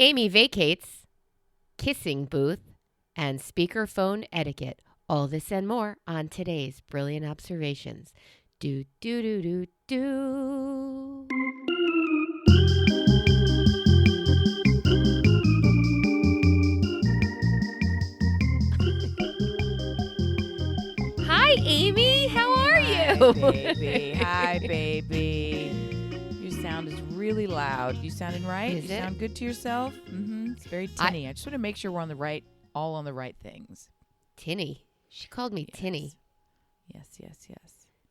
Amy vacates, kissing booth, and speakerphone etiquette. All this and more on today's Brilliant Observations. Do, do, do, do, do. Hi, Amy. How are you? Hi, baby. Your sound is really loud. You sounding right? Is you it? sound good to yourself? Mm-hmm. It's very tinny. I just want to make sure we're on the right, all on the right things. Tinny. She called me Tinny. Yes.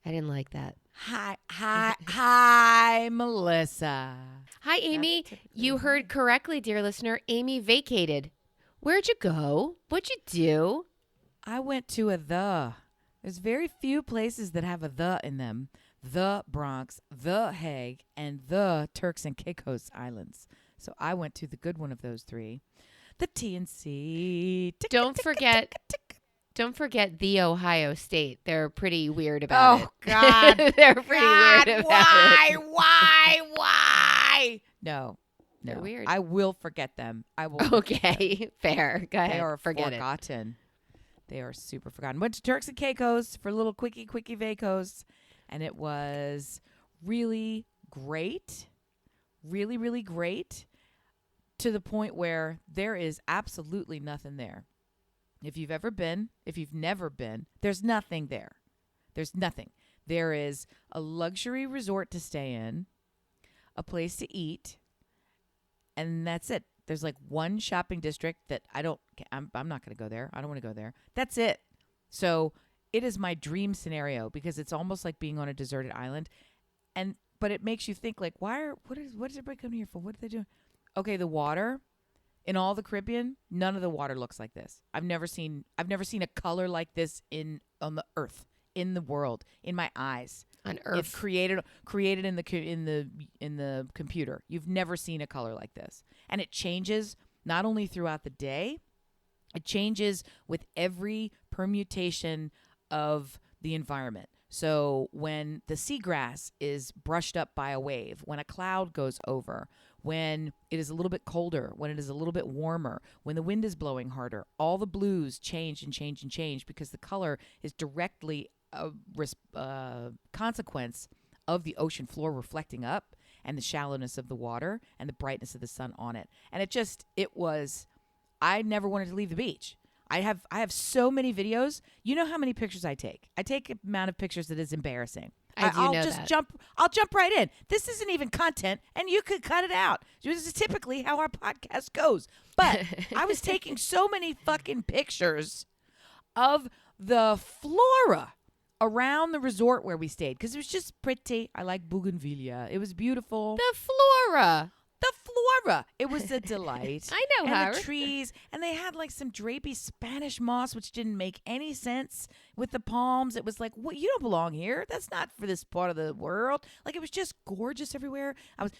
I didn't like that. Hi, Melissa. Hi, Amy. You heard correctly, dear listener. Amy vacated. Where'd you go? What'd you do? I went to a the. There's very few places that have a the in them. The Bronx, the Hague, and the Turks and Caicos Islands. So I went to the good one of those three. The TNC. Don't forget the Ohio State. They're pretty weird about it. Oh, God. They're pretty weird about it. Why? No. They're weird. I will forget them. I will. Okay, fair. Go ahead. They are forget forgotten. They are super forgotten. Went to Turks and Caicos for a little quickie vacos, and it was really great. Really, really great, to the point where there is absolutely nothing there. If you've ever been, if you've never been, there's nothing there. There's nothing. There is a luxury resort to stay in, a place to eat, and that's it. There's like one shopping district that I'm not going to go there. I don't want to go there. That's it. So it is my dream scenario because it's almost like being on a deserted island. But it makes you think like, what is everybody coming here for? What are they doing? Okay, the water in all the Caribbean, none of the water looks like this. I've never seen a color like this on the earth, in the world, in my eyes. On Earth. It's created in the computer. You've never seen a color like this. And it changes not only throughout the day, it changes with every permutation of the environment. So when the seagrass is brushed up by a wave, when a cloud goes over, when it is a little bit colder, when it is a little bit warmer, when the wind is blowing harder, all the blues change because the color is directly a consequence of the ocean floor reflecting up and the shallowness of the water and the brightness of the sun on it. And I never wanted to leave the beach. I have so many videos. You know how many pictures I take? I take an amount of pictures that is embarrassing. I'll jump right in. This isn't even content, and you could cut it out. This is typically how our podcast goes. But I was taking so many fucking pictures of the flora around the resort where we stayed because it was just pretty. I like bougainvillea. It was beautiful. The flora. It was a delight. I know, and Howard. the trees, and they had like some drapey Spanish moss, which didn't make any sense with the palms. It was like, what? You don't belong here. That's not for this part of the world. Like, it was just gorgeous everywhere. I was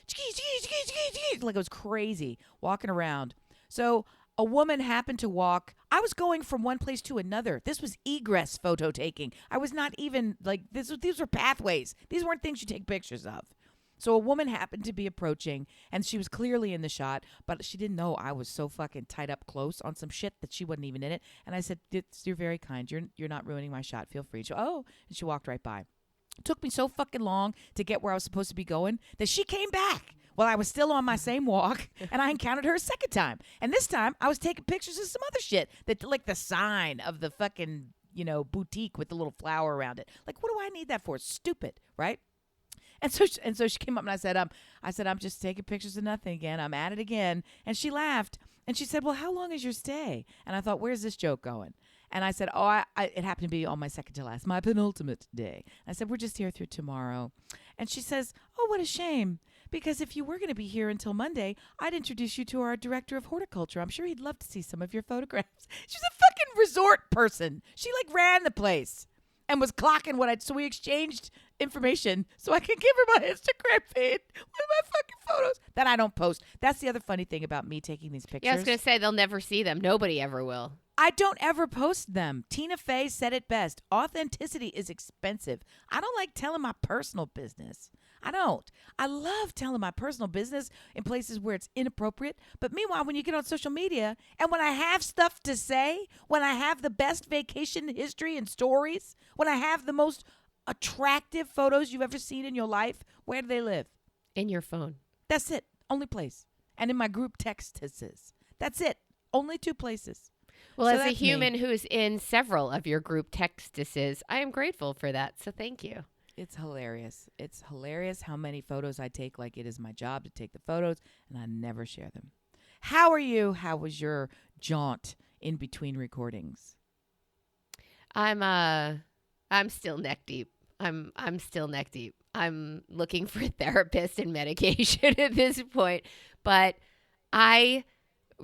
like, it was crazy walking around. So a woman happened to walk. I was going from one place to another. This was egress photo taking. I was not even like this. These were pathways. These weren't things you take pictures of. So a woman happened to be approaching, and she was clearly in the shot, but she didn't know I was so fucking tied up close on some shit that she wasn't even in it. And I said, "You're very kind. You're not ruining my shot. Feel free." She, and she walked right by. It took me so fucking long to get where I was supposed to be going that she came back while I was still on my same walk, and I encountered her a second time. And this time, I was taking pictures of some other shit, that like the sign of the fucking boutique with the little flower around it. Like, what do I need that for? Stupid, right? And so she came up and I said, I'm just taking pictures of nothing again. I'm at it again. And she laughed and she said, well, how long is your stay? And I thought, where's this joke going? And I said, it happened to be on my second to last, my penultimate day. I said, we're just here through tomorrow. And she says, oh, what a shame. Because if you were going to be here until Monday, I'd introduce you to our director of horticulture. I'm sure he'd love to see some of your photographs. She's a fucking resort person. She like ran the place and was clocking so we exchanged information so I could give her my Instagram feed with my fucking photos that I don't post. That's the other funny thing about me taking these pictures. Yeah, I was going to say they'll never see them. Nobody ever will. I don't ever post them. Tina Fey said it best. Authenticity is expensive. I don't like telling my personal business. I don't. I love telling my personal business in places where it's inappropriate. But meanwhile, when you get on social media and when I have stuff to say, when I have the best vacation history and stories, when I have the most attractive photos you've ever seen in your life, where do they live? In your phone. That's it. Only place. And in my group texts. That's it. Only 2 places. Well, So as a that's me. human who's in several of your group textuses, I am grateful for that. So thank you. It's hilarious. It's hilarious how many photos I take like it is my job to take the photos, and I never share them. How are you? How was your jaunt in between recordings? I'm still neck deep. I'm still neck deep. I'm looking for a therapist and medication at this point, but I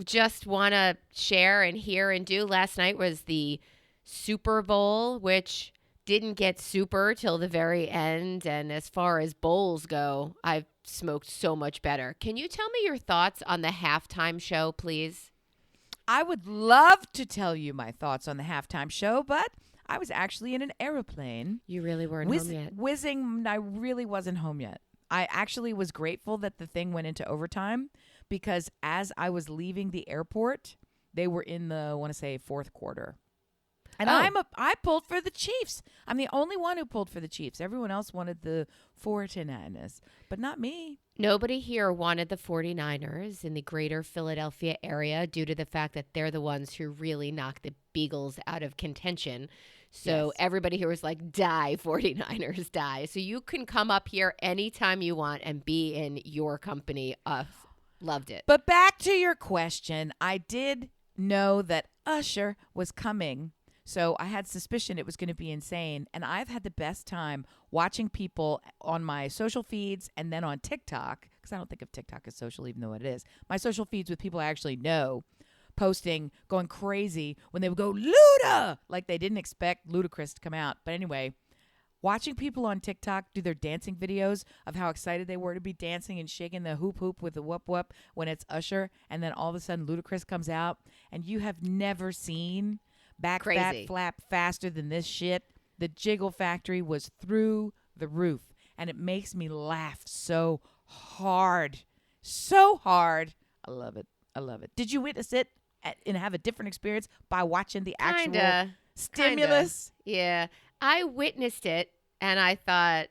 just want to share and hear and do. Last night was the Super Bowl, which didn't get super till the very end. And as far as bowls go, I've smoked so much better. Can you tell me your thoughts on the halftime show, please? I would love to tell you my thoughts on the halftime show, but I was actually in an airplane. You really weren't home yet. Whizzing, I really wasn't home yet. I actually was grateful that the thing went into overtime because as I was leaving the airport, they were in the, I want to say, 4th quarter. And I pulled for the Chiefs. I'm the only one who pulled for the Chiefs. Everyone else wanted the 49ers, but not me. Nobody here wanted the 49ers in the greater Philadelphia area due to the fact that they're the ones who really knocked the Beagles out of contention. So everybody here was like, die, 49ers, die. So you can come up here anytime you want and be in your company. Loved it. But back to your question, I did know that Usher was coming. So I had suspicion it was going to be insane. And I've had the best time watching people on my social feeds and then on TikTok, because I don't think of TikTok as social, even though it is. My social feeds with people I actually know posting, going crazy when they would go, Luda! Like they didn't expect Ludacris to come out. But anyway, watching people on TikTok do their dancing videos of how excited they were to be dancing and shaking the hoop hoop with the whoop whoop when it's Usher. And then all of a sudden Ludacris comes out and you have never seen back fat flap faster than this shit. The Jiggle Factory was through the roof, and it makes me laugh so hard. So hard. I love it. I love it. Did you witness it and have a different experience by watching the actual stimulus? Kinda. Yeah. I witnessed it, and I thought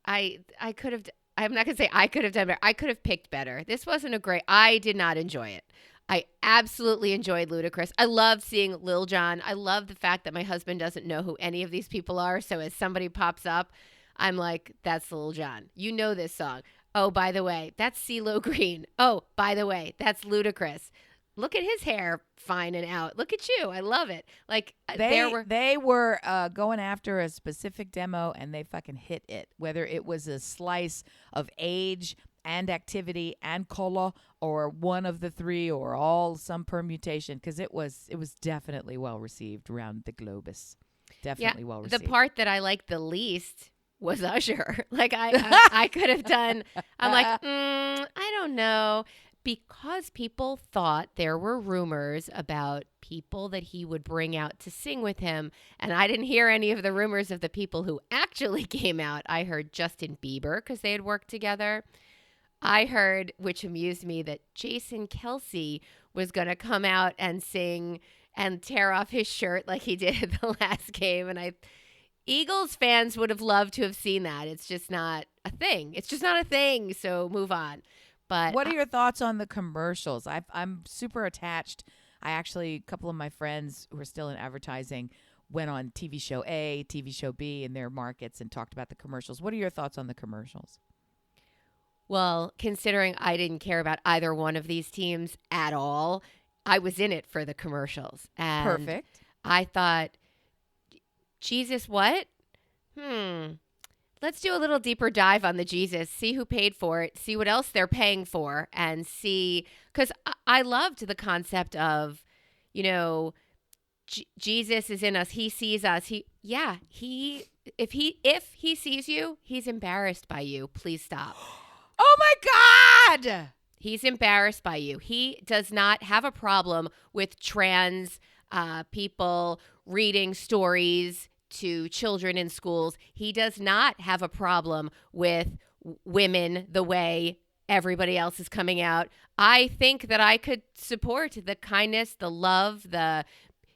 I could have, I'm not going to say I could have done better. I could have picked better. This wasn't I did not enjoy it. I absolutely enjoyed Ludacris. I loved seeing Lil Jon. I love the fact that my husband doesn't know who any of these people are. So as somebody pops up, I'm like, that's Lil Jon. You know this song. Oh, by the way, that's CeeLo Green. Oh, by the way, that's Ludacris. Look at his hair fine and out. Look at you. I love it. Like they were going after a specific demo and they fucking hit it. Whether it was a slice of age and activity and color or one of the 3 or all some permutation, because it was definitely well received around the globus. Definitely well received. The part that I liked the least was Usher. Like I could have done. I'm like, I don't know, because people thought there were rumors about people that he would bring out to sing with him, and I didn't hear any of the rumors of the people who actually came out. I heard Justin Bieber because they had worked together. I heard, which amused me, that Jason Kelce was going to come out and sing and tear off his shirt like he did at the last game. And Eagles fans would have loved to have seen that. It's just not a thing. It's just not a thing. So move on. But what are your thoughts on the commercials? I'm super attached. A couple of my friends who are still in advertising went on TV show A, TV show B in their markets and talked about the commercials. What are your thoughts on the commercials? Well, considering I didn't care about either one of these teams at all, I was in it for the commercials. And perfect. I thought, Jesus, what? Let's do a little deeper dive on the Jesus, see who paid for it, see what else they're paying for, and see, because I loved the concept of, Jesus is in us. He sees us. If he sees you, he's embarrassed by you. Please stop. Oh my God! He's embarrassed by you. He does not have a problem with trans people reading stories to children in schools. He does not have a problem with women the way everybody else is coming out. I think that I could support the kindness, the love, the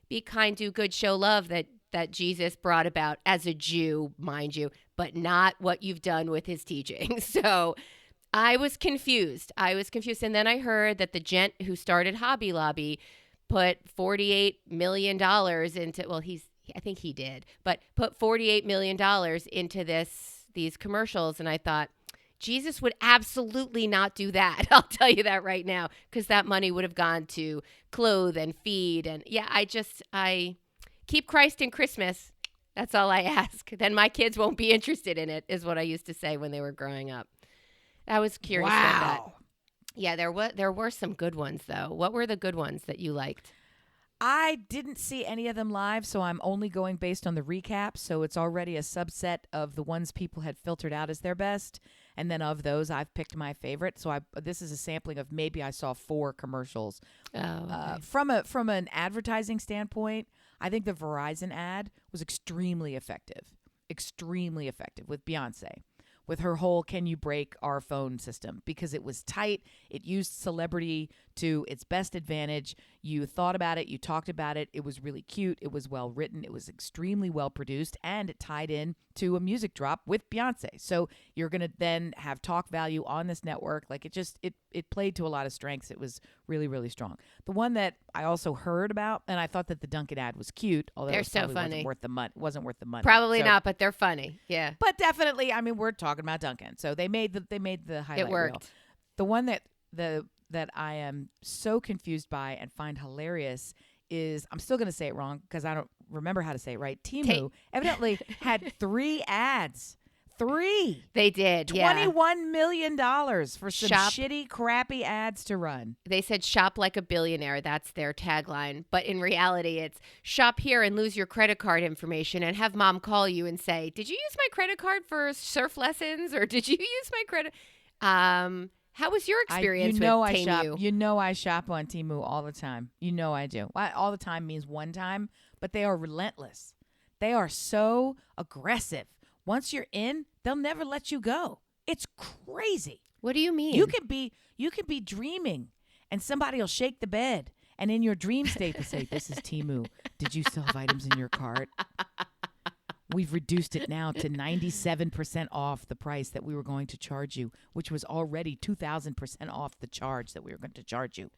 be kind, do good, show love that Jesus brought about as a Jew, mind you, but not what you've done with his teaching. So I was confused. And then I heard that the gent who started Hobby Lobby put $48 million into, well, I think he did, but put $48 million into these commercials. And I thought, Jesus would absolutely not do that. I'll tell you that right now, because that money would have gone to clothe and feed. And yeah, I keep Christ in Christmas. That's all I ask. Then my kids won't be interested in it, is what I used to say when they were growing up. I was curious about that. Yeah, there were some good ones, though. What were the good ones that you liked? I didn't see any of them live, so I'm only going based on the recap. So it's already a subset of the ones people had filtered out as their best. And then of those, I've picked my favorite. So this is a sampling of maybe I saw 4 commercials. Oh, okay. From an advertising standpoint, I think the Verizon ad was extremely effective with Beyonce, with her whole "can you break our phone" system, because it was tight. It used celebrity to its best advantage. You thought about it. You talked about it. It was really cute. It was well written. It was extremely well produced, and it tied in to a music drop with Beyonce. So you're going to then have talk value on this network. Like it played to a lot of strengths. It was really, really strong. The one that I also heard about, and I thought that the Dunkin' ad was cute, although They're it so probably funny. wasn't worth the money. Probably So- not, but they're funny. Yeah. But definitely, I mean, we're talking about Dunkin', so they made the highlight It worked. reel. The one that I am so confused by and find hilarious is, I'm still going to say it wrong because I don't remember how to say it right. Temu evidently had 3 ads. 3. They did, yeah. $21 million for some Shop. shitty, crappy ads to run. They said shop like a billionaire. That's their tagline. But in reality, it's shop here and lose your credit card information and have mom call you and say, did you use my credit card for surf lessons? Or did you use my credit? How was your experience with Temu? You know I shop on Temu all the time. You know I do. All the time means one time, but they are relentless. They are so aggressive. Once you're in, they'll never let you go. It's crazy. What do you mean? You could be dreaming, and somebody will shake the bed, and in your dream state they say, "This is Temu. Did you still have items in your cart? We've reduced it now to 97% off the price that we were going to charge you, which was already 2,000% off the charge that we were going to charge you."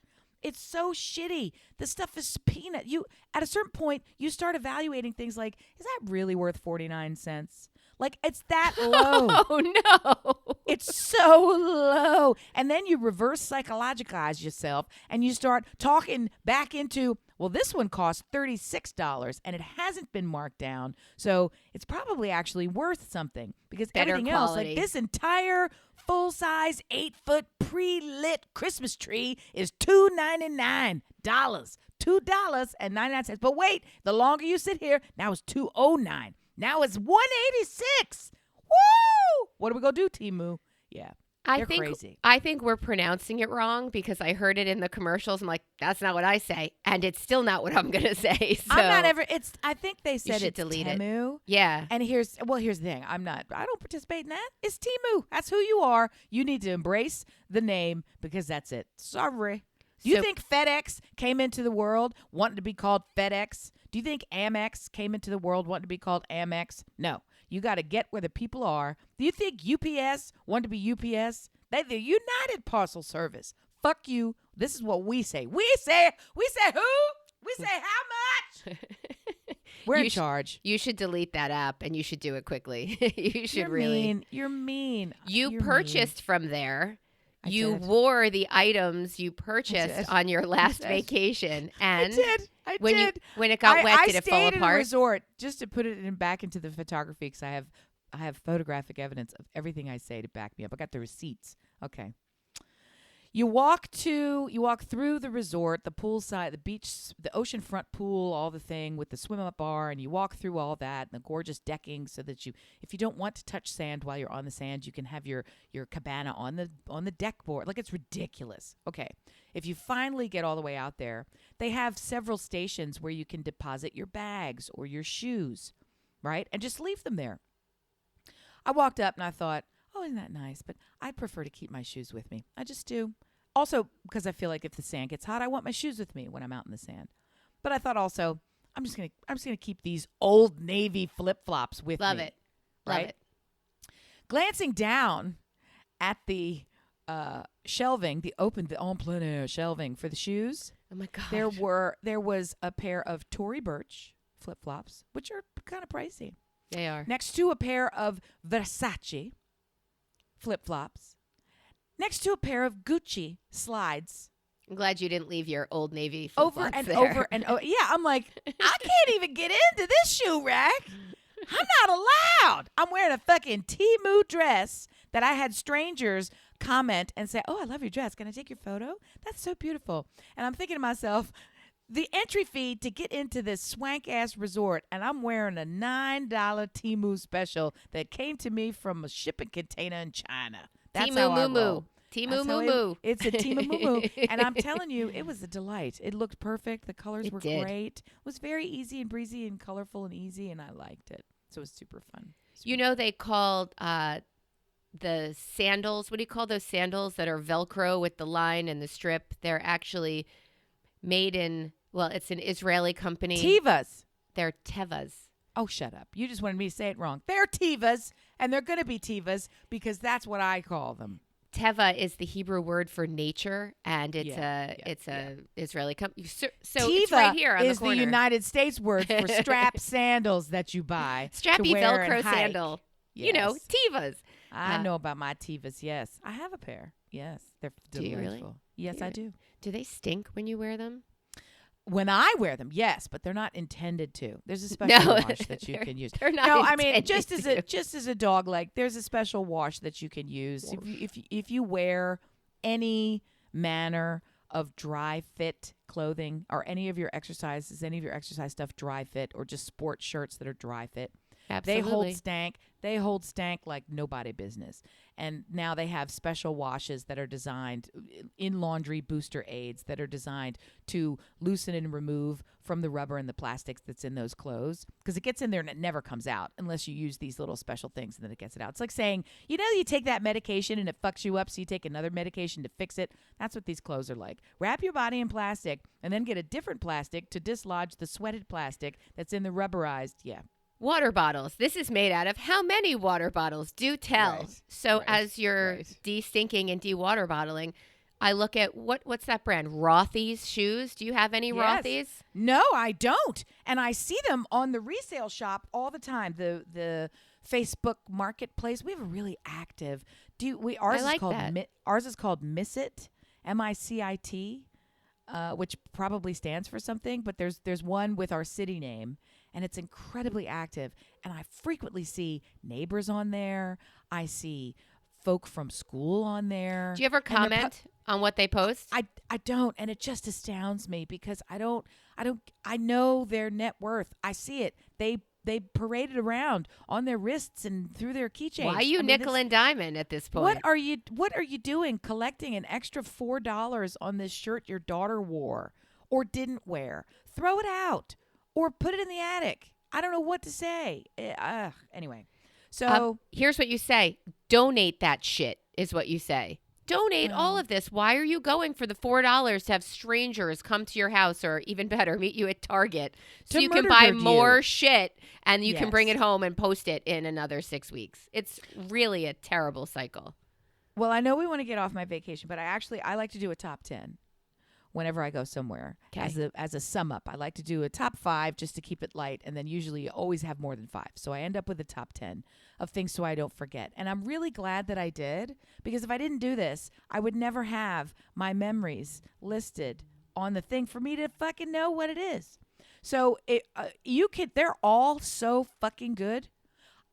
It's so shitty. This stuff is peanut. At a certain point, you start evaluating things like, is that really worth 49 cents? Like, it's that low. Oh, no. It's so low. And then you reverse psychologize yourself and you start talking back into, well, this one costs $36 and it hasn't been marked down. So it's probably actually worth something, because Better everything quality. else, like this entire full-size 8-foot pre-lit Christmas tree is $299. $2.99. But wait, the longer you sit here, now it's $209. Now it's $186. Woo! What are we gonna do, Temu? Yeah, they're crazy. I think we're pronouncing it wrong, because I heard it in the commercials. I'm like, that's not what I say, and it's still not what I'm gonna say. So I'm not ever. I think they said should it's delete Temu. it. Yeah. And here's the thing. I don't participate in that. It's Temu. That's who you are. You need to embrace the name, because that's it. Sorry. Do you So- think FedEx came into the world wanting to be called FedEx? Do you think Amex came into the world wanting to be called Amex? No. You got to get where the people are. Do you think UPS wanted to be UPS? They're the United Parcel Service. Fuck you. This is what we say. We say who? We say how much? We're in charge. You should delete that app, and you should do it quickly. You should You're really. mean. You're mean. You You're purchased from there. You did. wore the items you purchased did. on your last did. vacation, and I when did. when it got wet, did it fall I stayed in a apart? resort, just to put it back into the photography, because I have photographic evidence of everything I say to back me up. I got the receipts. Okay. You walk through the resort, the poolside, the beach, the oceanfront pool, all the thing with the swim-up bar, and you walk through all that and the gorgeous decking, so that if you don't want to touch sand while you're on the sand, you can have your cabana on the deck board. Like, it's ridiculous. Okay. If you finally get all the way out there, they have several stations where you can deposit your bags or your shoes, right? And just leave them there. I walked up and I thought, oh, isn't that nice? But I prefer to keep my shoes with me. I just do. Also, because I feel like if the sand gets hot, I want my shoes with me when I'm out in the sand. But I thought also, I'm just gonna keep these Old Navy flip-flops with Love me. it. Love Right? it. Glancing down at the shelving, the en plein air shelving for the shoes, Oh my God. there was a pair of Tory Burch flip-flops, which are kind of pricey. They are. Next to a pair of Versace flip-flops. Next to a pair of Gucci slides. I'm glad you didn't leave your Old Navy Over flip-flops and there. over and over. Yeah, I'm like, I can't even get into this shoe rack. I'm not allowed. I'm wearing a fucking Temu dress that I had strangers comment and say, oh, I love your dress. Can I take your photo? That's so beautiful. And I'm thinking to myself, the entry fee to get into this swank-ass resort, and I'm wearing a $9 Temu special that came to me from a shipping container in China. That's how I roll. Timu That's how Moo. It's a Timu Moo. And I'm telling you, it was a delight. It looked perfect. The colors It were did. great. It was very easy and breezy and colorful and easy, and I liked it. So it was super fun. You know, they called the sandals, what do you call those sandals that are Velcro with the line and the strip? They're actually made in, well, it's an Israeli company. Tevas. They're Tevas. Oh, shut up. You just wanted me to say it wrong. They're Tevas, and they're going to be Tevas because that's what I call them. Teva is the Hebrew word for nature, and it's a Israeli company. So it's right here on the corner. Is the United States word for strap sandals that you buy. Strappy to wear Velcro and hike. sandal. Yes. You know, Tevas. I know about my Tevas, yes. I have a pair. Yes. They're Do delightful. you really? Yes, I do. Do they stink when you wear them? When I wear them, yes, but they're not intended to. There's a special wash that you can use. They're not No, I mean intended just as a dog leg, there's a special wash that you can use if you wear any manner of dry fit clothing or any of your exercise stuff dry fit or just sport shirts that are dry fit. Absolutely. They hold stank like nobody business. And now they have special washes that are designed in laundry booster aids that are designed to loosen and remove from the rubber and the plastics that's in those clothes. Because it gets in there and it never comes out unless you use these little special things and then it gets it out. It's like saying, you know, you take that medication and it fucks you up, so you take another medication to fix it. That's what these clothes are like. Wrap your body in plastic and then get a different plastic to dislodge the sweated plastic that's in the rubberized, Water bottles. This is made out of how many water bottles? Do tell. Right. So as you're de-stinking and de-water bottling, I look at what's that brand? Rothy's shoes. Do you have any Rothy's? No, I don't. And I see them on the resale shop all the time. The Facebook marketplace. We have a really active. Ours is called Miss It, MICIT, which probably stands for something, but there's one with our city name. And it's incredibly active. And I frequently see neighbors on there. I see folk from school on there. Do you ever comment on what they post? I don't. And it just astounds me because I know their net worth. I see it. They parade it around on their wrists and through their keychains. Why are you nickel and diamond at this point? What are you doing collecting an extra $4 on this shirt your daughter wore or didn't wear? Throw it out. Or put it in the attic. I don't know what to say. Anyway, so here's what you say. Donate that shit is what you say. Donate all of this. Why are you going for the $4 to have strangers come to your house or even better, meet you at Target so you can buy more shit and you can bring it home and post it in another 6 weeks? It's really a terrible cycle. Well, I know we want to get off my vacation, but I like to do a top 10. Whenever I go somewhere, as a sum up, I like to do a top 5 just to keep it light, and then usually you always have more than 5. So I end up with a top 10 of things so I don't forget. And I'm really glad that I did, because if I didn't do this, I would never have my memories listed on the thing for me to fucking know what it is. So they're all so fucking good.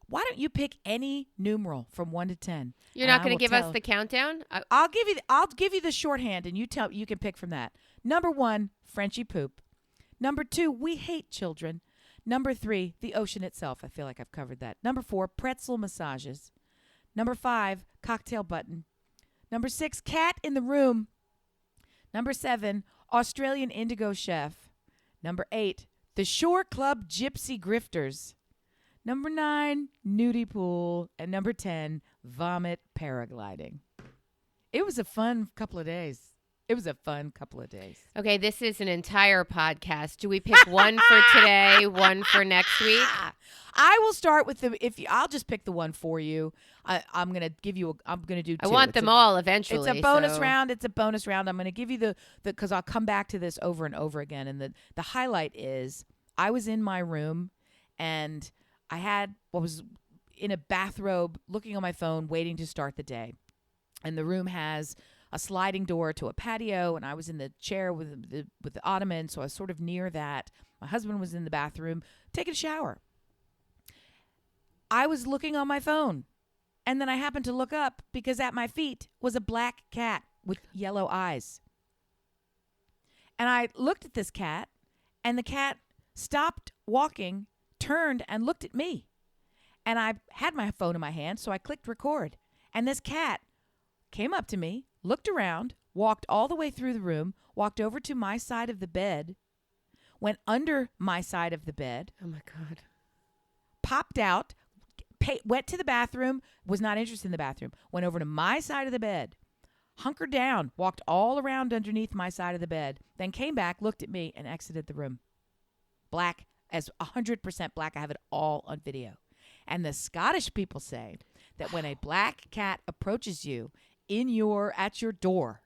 Why don't you pick any numeral from 1 to 10? You're not going to give us the countdown? I'll give you the shorthand, and you can pick from that. Number 1, Frenchie poop. Number 2, we hate children. Number 3, the ocean itself. I feel like I've covered that. Number 4, pretzel massages. Number 5, cocktail button. Number 6, cat in the room. Number 7, Australian indigo chef. Number 8, the shore club gypsy grifters. Number 9, nudie pool. And number 10, vomit paragliding. It was a fun couple of days. Okay, this is an entire podcast. Do we pick one for today, one for next week? I will start with I'll just pick the one for you. I'm gonna give you. I'm gonna do 2. I want them all eventually. It's a bonus round. I'm gonna give you the because I'll come back to this over and over again. And the highlight is I was in my room and I was in a bathrobe, looking on my phone, waiting to start the day. And the room has a sliding door to a patio, and I was in the chair with the ottoman, so I was sort of near that. My husband was in the bathroom taking a shower. I was looking on my phone, and then I happened to look up because at my feet was a black cat with yellow eyes. And I looked at this cat, and the cat stopped walking, turned, and looked at me. And I had my phone in my hand, so I clicked record. And this cat came up to me, looked around, walked all the way through the room, walked over to my side of the bed, went under my side of the bed. Oh, my God. Popped out, went to the bathroom, was not interested in the bathroom, went over to my side of the bed, hunkered down, walked all around underneath my side of the bed, then came back, looked at me, and exited the room. Black, as 100% black. I have it all on video. And the Scottish people say that when a black cat approaches you at your door,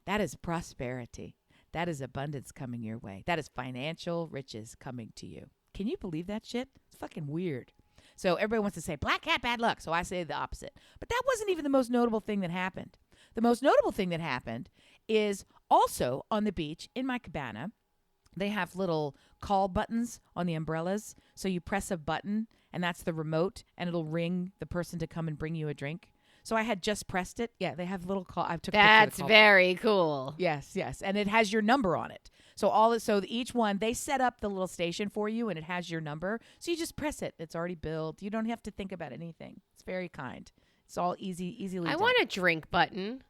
that is prosperity. That is abundance coming your way. That is financial riches coming to you. Can you believe that shit? It's fucking weird. So everybody wants to say, black cat, bad luck. So I say the opposite. But that wasn't even the most notable thing that happened. The most notable thing that happened is also on the beach in my cabana. They have little call buttons on the umbrellas. So you press a button, and that's the remote, and it'll ring the person to come and bring you a drink. So I had just pressed it. Yeah, they have little call. I took. That's very cool. Yes, and it has your number on it. So each one, they set up the little station for you, and it has your number. So you just press it. It's already billed. You don't have to think about anything. It's very kind. It's all easily I done. want a drink button.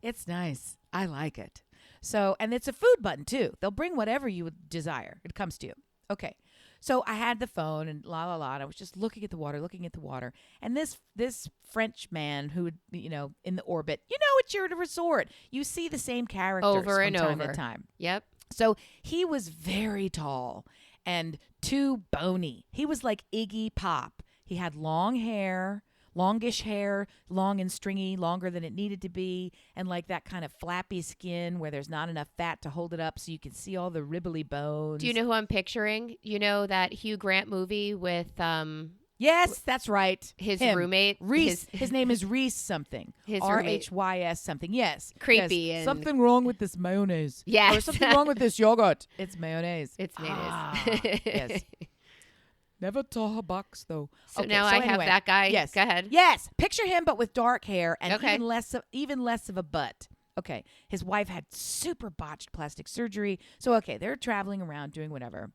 It's nice. I like it. So, and it's a food button too. They'll bring whatever you would desire. It comes to you. Okay. So I had the phone and la la la. And I was just looking at the water. And this French man who, in the orbit, it's your resort. You see the same characters over and from time over. to time. Yep. So he was very tall and too bony. He was like Iggy Pop. He had long hair, longish hair, long and stringy, longer than it needed to be, and like that kind of flappy skin where there's not enough fat to hold it up so you can see all the ribbly bones. Do you know who I'm picturing? You know that Hugh Grant movie with Yes, that's right. His Him. roommate? Reese. His name is Reese something. His roommate. RHYS something. Yes. Creepy. Yes. And something wrong with this mayonnaise. Yes. Or something wrong with this yogurt. It's mayonnaise. It's mayonnaise. Yes. Never saw her box, though. So now I have that guy. Yes. Go ahead. Yes. Picture him, but with dark hair and Okay. even less of a butt. Okay. His wife had super botched plastic surgery. So, okay, they're traveling around doing whatever.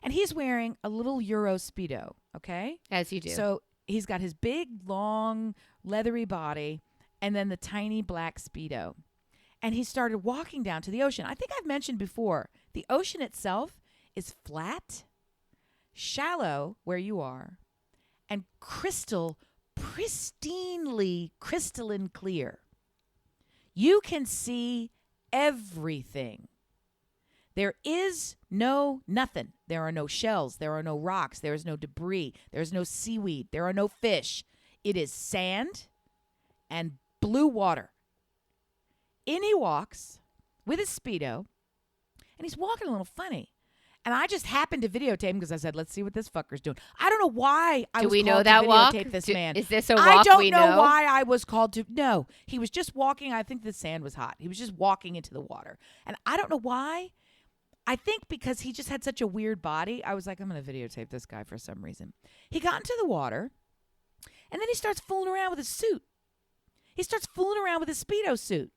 And he's wearing a little Euro Speedo, okay? As you do. So he's got his big, long, leathery body and then the tiny black Speedo. And he started walking down to the ocean. I think I've mentioned before, the ocean itself is flat, shallow where you are, and pristinely crystalline clear. You can see everything. There is nothing. There are no shells. There are no rocks. There is no debris. There is no seaweed. There are no fish. It is sand and blue water. In he walks with his Speedo, and he's walking a little funny. And I just happened to videotape him because I said, let's see what this fucker's doing. I don't know why I was called to videotape this man. Is this a walk I don't we know why I was called to. No, he was just walking. I think the sand was hot. He was just walking into the water. And I don't know why. I think because he just had such a weird body, I was like, I'm going to videotape this guy for some reason. He got into the water, and then he starts fooling around with his suit. He starts fooling around with his Speedo suit.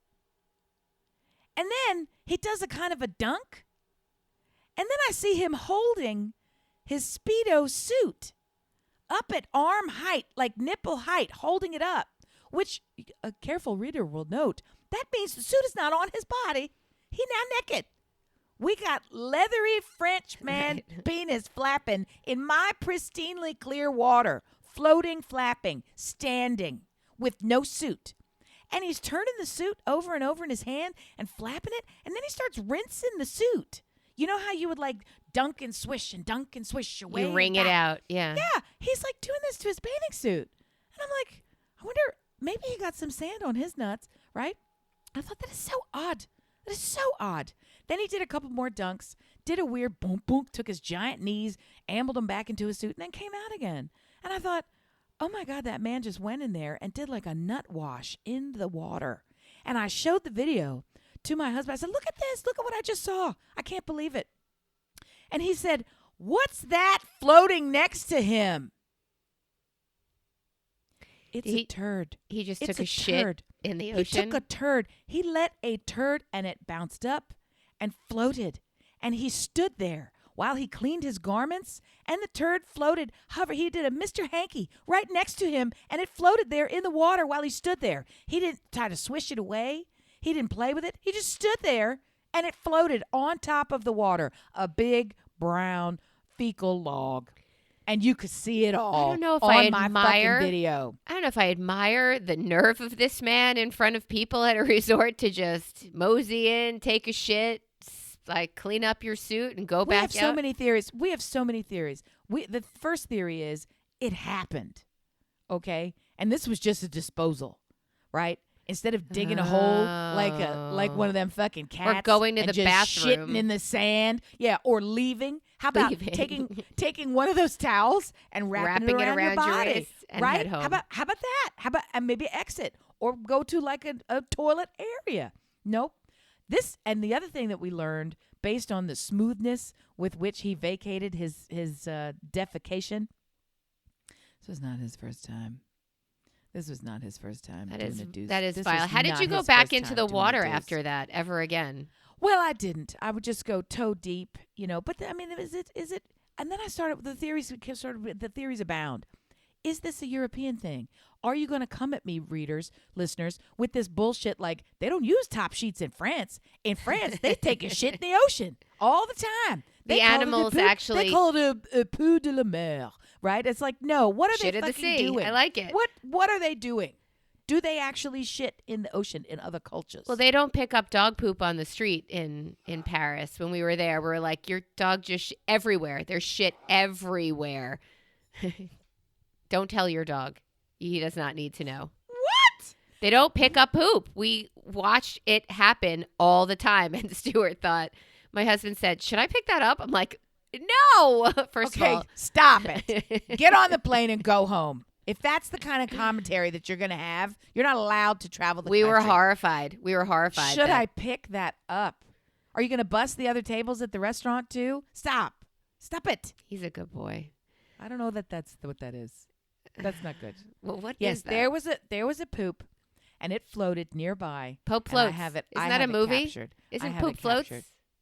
And then he does a kind of a dunk, and then I see him holding his Speedo suit up at arm height, like nipple height, holding it up, which a careful reader will note, that means the suit is not on his body. He now naked. We got leathery French man penis flapping in my pristinely clear water, floating, flapping, standing, with no suit. And he's turning the suit over and over in his hand and flapping it. And then he starts rinsing the suit. You know how you would like dunk and swish away. You wring it out. Yeah. Yeah. He's like doing this to his bathing suit. And I'm like, I wonder, maybe he got some sand on his nuts, right? I thought that is so odd. That is so odd. Then he did a couple more dunks, did a weird boom, boom, took his giant knees, ambled them back into his suit, and then came out again. And I thought, oh my God, that man just went in there and did like a nut wash in the water. And I showed the video to my husband. I said, look at this. Look at what I just saw. I can't believe it. And he said, what's that floating next to him? It's a turd. He just took a shit turd. In the ocean. He took a turd. He let a turd and it bounced up and floated. And he stood there while he cleaned his garments, and the turd floated. He did a Mr. Hanky right next to him, and it floated there in the water while he stood there. He didn't try to swish it away. He didn't play with it. He just stood there, and it floated on top of the water, a big brown fecal log. And you could see it all. I don't know if on I my admire fucking video. I don't know if I admire the nerve of this man in front of people at a resort to just mosey in, take a shit, like clean up your suit and go back out. We have so many theories. The first theory is it happened, okay? And this was just a disposal, right? Instead of digging a hole like one of them fucking cats, or going to and the just bathroom, shitting in the sand, or leaving. How about taking one of those towels and wrapping it around your body, wrist and right? head home. How about that? How about and maybe exit or go to like a toilet area? Nope. This and the other thing that we learned based on the smoothness with which he vacated his defecation. This was not his first time. That is vile. How did you go back into the water after that ever again? Well, I didn't. I would just go toe deep, But I mean, is it? And then I started with the theories. The theories abound. Is this a European thing? Are you going to come at me, listeners, with this bullshit like they don't use top sheets in France? In France, they take a shit in the ocean all the time. The animals actually... They call it a peu de la mer, right? It's like, no, what are shit they fucking fucking doing? I like it. What are they doing? Do they actually shit in the ocean in other cultures? Well, they don't pick up dog poop on the street in Paris. When we were there, we were like, your dog just everywhere. There's shit everywhere. Don't tell your dog. He does not need to know. What? They don't pick up poop. We watched it happen all the time. And Stuart thought, my husband said, should I pick that up? I'm like, no. First of all, stop it. Get on the plane and go home. If that's the kind of commentary that you're going to have, you're not allowed to travel the country. We were horrified. Should I pick that up? Are you going to bust the other tables at the restaurant too? Stop it. He's a good boy. I don't know that's what that is. That's not good. Well, what yes, is that? there was a poop, and it floated nearby. Pope Floats. I have it. Isn't that a movie? Captured. Isn't Pope Floats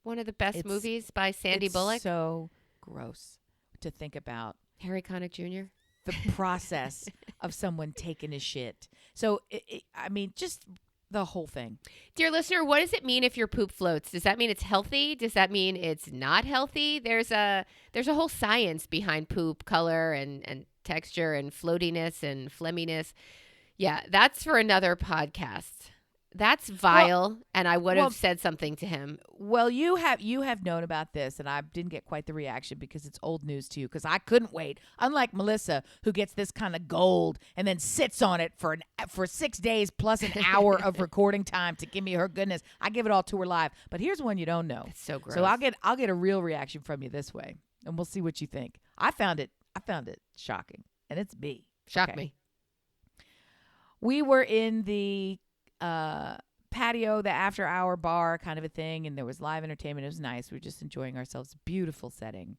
one of the best movies by Sandy Bullock? It's so gross to think about. Harry Connick Jr. The process of someone taking a shit. So, I mean, just the whole thing. Dear listener, what does it mean if your poop floats? Does that mean it's healthy? Does that mean it's not healthy? There's a whole science behind poop, color and texture and floatiness and phlegminess. Yeah, that's for another podcast. That's vile, and I would have said something to him. Well, you have known about this, and I didn't get quite the reaction because it's old news to you, because I couldn't wait. Unlike Melissa, who gets this kind of gold and then sits on it for 6 days plus an hour of recording time to give me her goodness. I give it all to her live. But here's one you don't know. It's so gross. So I'll get a real reaction from you this way, and we'll see what you think. I found it shocking, and it's me. Shock me. We were in the patio, the after hour bar kind of a thing, and there was live entertainment. It was nice. We were just enjoying ourselves. Beautiful setting.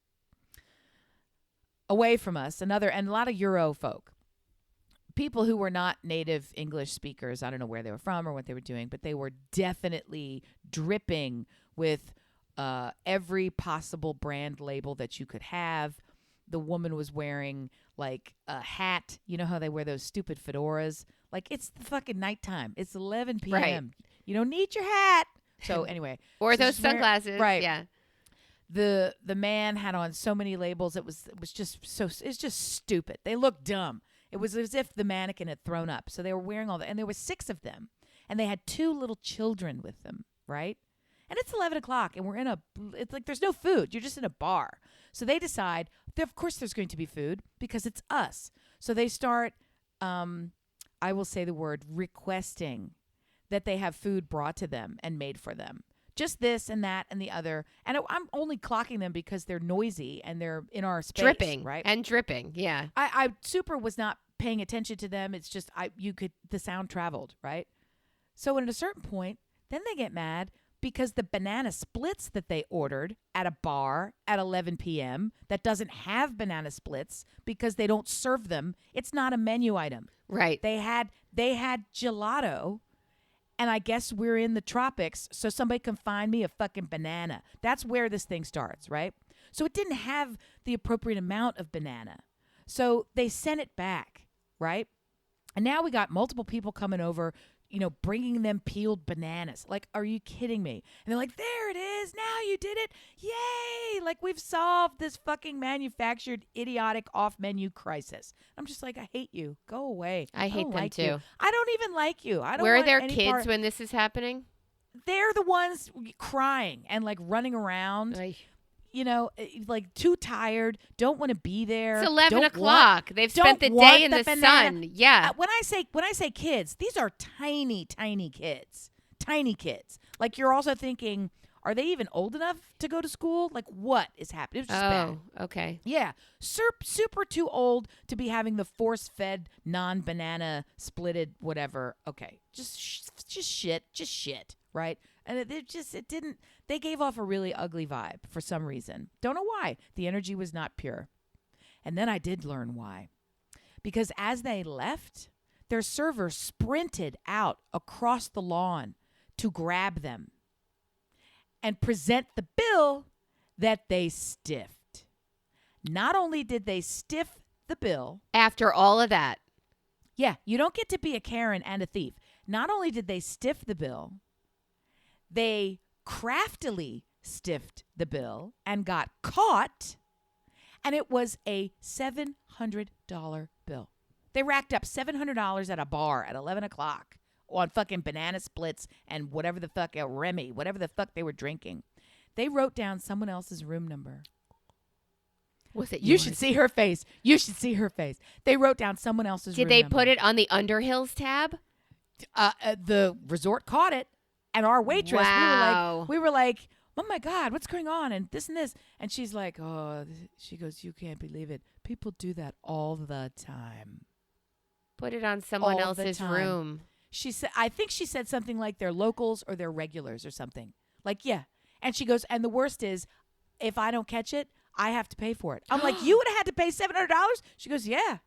Away from us, and a lot of Euro folk. People who were not native English speakers. I don't know where they were from or what they were doing, but they were definitely dripping with every possible brand label that you could have. The woman was wearing like a hat. You know how they wear those stupid fedoras? Like, it's the fucking nighttime. It's 11 p.m. Right. You don't need your hat. So anyway. Or those sunglasses. Right. Yeah. The man had on so many labels. It's just stupid. They look dumb. It was as if the mannequin had thrown up. So they were wearing all that. And there were 6 of them. And they had 2 little children with them, right? And it's 11 o'clock, and it's like there's no food. You're just in a bar. So they decide, of course there's going to be food because it's us. So they start, I will say the word, requesting that they have food brought to them and made for them. Just this and that and the other. And I'm only clocking them because they're noisy and they're in our space. Dripping. Right? And dripping, yeah. I super was not paying attention to them. It's just the sound traveled, right? So at a certain point, then they get mad because the banana splits that they ordered at a bar at 11 p.m. that doesn't have banana splits because they don't serve them. It's not a menu item. Right. They had gelato, and I guess we're in the tropics, so somebody can find me a fucking banana. That's where this thing starts, right? So it didn't have the appropriate amount of banana. So they sent it back, right? And now we got multiple people coming over, bringing them peeled bananas. Like, are you kidding me? And they're like, there it is. Now you did it. Yay. Like, we've solved this fucking manufactured, idiotic, off-menu crisis. I'm just like, I hate you. Go away. I hate them like too. You. I don't even like you. I don't Where are want their any kids part. when this is happening? They're the ones crying and, like, running around. Like too tired, don't want to be there. It's 11 don't o'clock. Want, They've spent the want day in the banana. sun. Yeah. When I say kids, these are tiny, tiny kids. Tiny kids. Like, you're also thinking, are they even old enough to go to school? Like, what is happening? It was just bad. Okay. Yeah. Super too old to be having the force-fed, non-banana, splitted, whatever. Okay. Just shit, right? And it didn't, they gave off a really ugly vibe for some reason. Don't know why. The energy was not pure. And then I did learn why. Because as they left, their server sprinted out across the lawn to grab them and present the bill that they stiffed. Not only did they stiff the bill. After all of that. Yeah, you don't get to be a Karen and a thief. Not only did they stiff the bill, they craftily stiffed the bill and got caught, and it was a $700 bill. They racked up $700 at a bar at 11 o'clock on fucking banana splits and whatever the fuck, Remy, whatever the fuck they were drinking. They wrote down someone else's room number. Was it yours? You should see her face. They wrote down someone else's room number. Did they number. put it on the Underhills tab? The resort caught it. And our waitress, wow. we were like, oh my God, what's going on? And this and this. And she's like, she goes, you can't believe it. People do that all the time. Put it on someone all else's room. She said, I think she said something like they're locals or they're regulars or something. Like, yeah. And she goes, and the worst is, if I don't catch it, I have to pay for it. I'm like, you would have had to pay $700? She goes, yeah.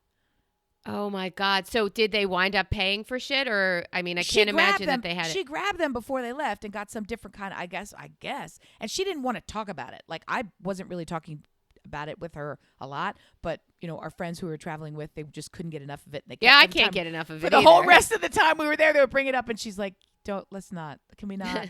Oh, my God. So did they wind up paying for shit? Or, I mean, I can't imagine that they had it. She grabbed them before they left and got some different kind of, I guess. And she didn't want to talk about it. Like, I wasn't really talking about it with her a lot. But, our friends who we were traveling with, they just couldn't get enough of it. And they I can't get enough of it for the either. whole rest of the time we were there, they would bring it up. And she's like, let's not. Can we not?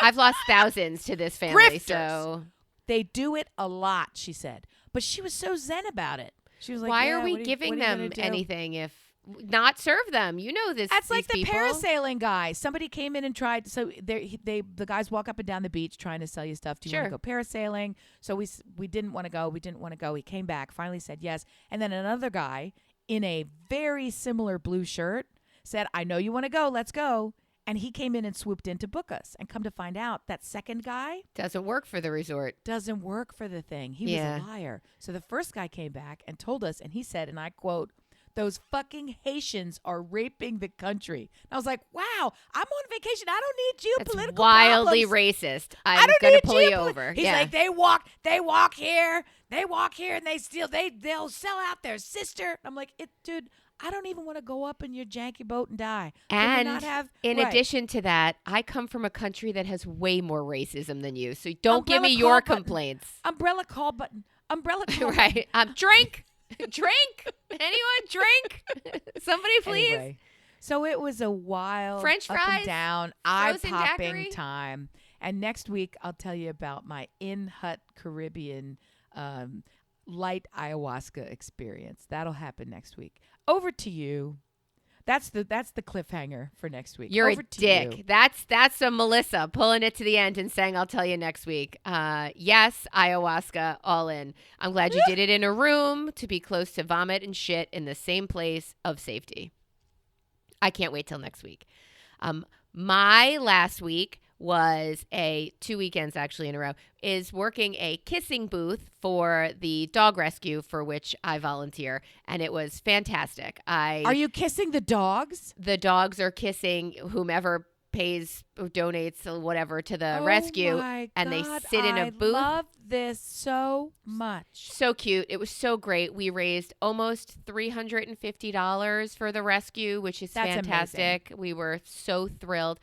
I've lost thousands to this family. Grifters. So they do it a lot, she said. But she was so zen about it. She was like, why are we giving them anything if not serve them? You know this. That's like the people. parasailing guy. Somebody came in and tried. So the guys walk up and down the beach trying to sell you stuff. Do you want to go parasailing? So we didn't want to go. We didn't want to go. He came back, finally said yes. And then another guy in a very similar blue shirt said, I know you want to go. Let's go. And he came in and swooped in to book us. And come to find out, that second guy doesn't work for the resort. Doesn't work for the thing. He was a liar. So the first guy came back and told us, and he said, and I quote, those fucking Haitians are raping the country. And I was like, wow, I'm on vacation. I don't need geopolitical That's wildly problems. racist. I'm going to pull you over. He's like, they walk here, and they'll sell out their sister. I'm like, dude, I don't even want to go up in your janky boat and die. And in addition to that, I come from a country that has way more racism than you. So don't give me your complaints. Umbrella call button. Right. Drink. Anyone drink? Somebody please. Anyway, so it was a wild French fries, up and down, eye-popping daiquiri. time. And next week, I'll tell you about my in-hut Caribbean light ayahuasca experience. That'll happen next week. Over to you. That's the cliffhanger for next week. You're Over a to dick. you. That's a Melissa pulling it to the end and saying, I'll tell you next week. Yes, ayahuasca, all in. I'm glad you did it in a room to be close to vomit and shit in the same place of safety. I can't wait till next week. My last week was 2 weekends actually in a row, is working a kissing booth for the dog rescue for which I volunteer. And it was fantastic. Are you kissing the dogs? The dogs are kissing whomever pays or donates or whatever to the rescue. My and God, they sit in a booth. I love this so much. So cute. It was so great. We raised almost $350 for the rescue, which is That's fantastic. We were so thrilled.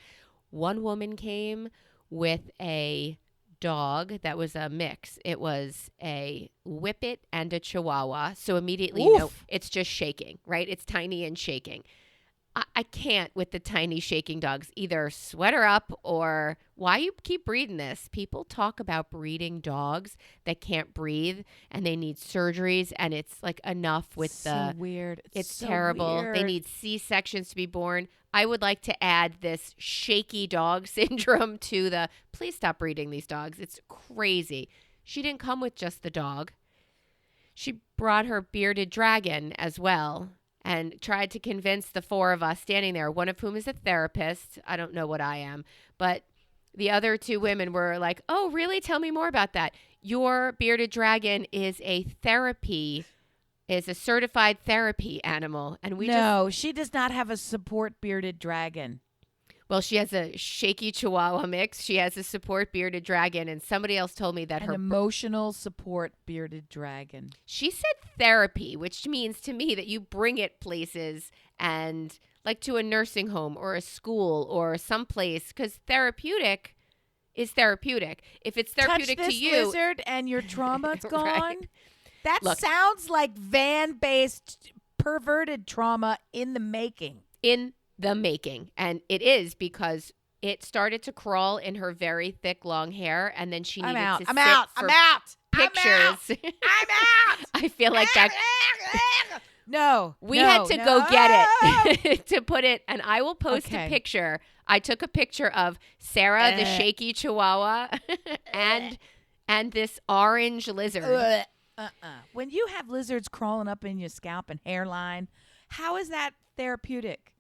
One woman came with a dog that was a mix. It was a Whippet and a Chihuahua. So immediately, it's just shaking, right? It's tiny and shaking. I can't with the tiny shaking dogs. Either sweat her up or why you keep breeding this. People talk about breeding dogs that can't breathe and they need surgeries, and it's like enough with so weird. It's so terrible. Weird. They need C-sections to be born. I would like to add this shaky dog syndrome to the please stop breeding these dogs. It's crazy. She didn't come with just the dog. She brought her bearded dragon as well, and tried to convince the four of us standing there, one of whom is a therapist. I don't know what I am, but the other two women were like, oh, really? Tell me more about that. Your bearded dragon is a certified therapy animal. And she does not have a support bearded dragon. Well, she has a shaky Chihuahua mix. She has a support bearded dragon. And somebody else told me that An emotional support bearded dragon. She said therapy, which means to me that you bring it places and like to a nursing home or a school or someplace, because therapeutic is therapeutic. If it's therapeutic Touch this to you, lizard and your trauma's gone. Right. That sounds like van-based perverted trauma in the making. In the making. And it is, because it started to crawl in her very thick, long hair, and then she needed to sit for pictures. I'm out. I feel like that. We had to go get it to put it, and I will post a picture. I took a picture of Sarah, the shaky Chihuahua, and this orange lizard. When you have lizards crawling up in your scalp and hairline, how is that therapeutic?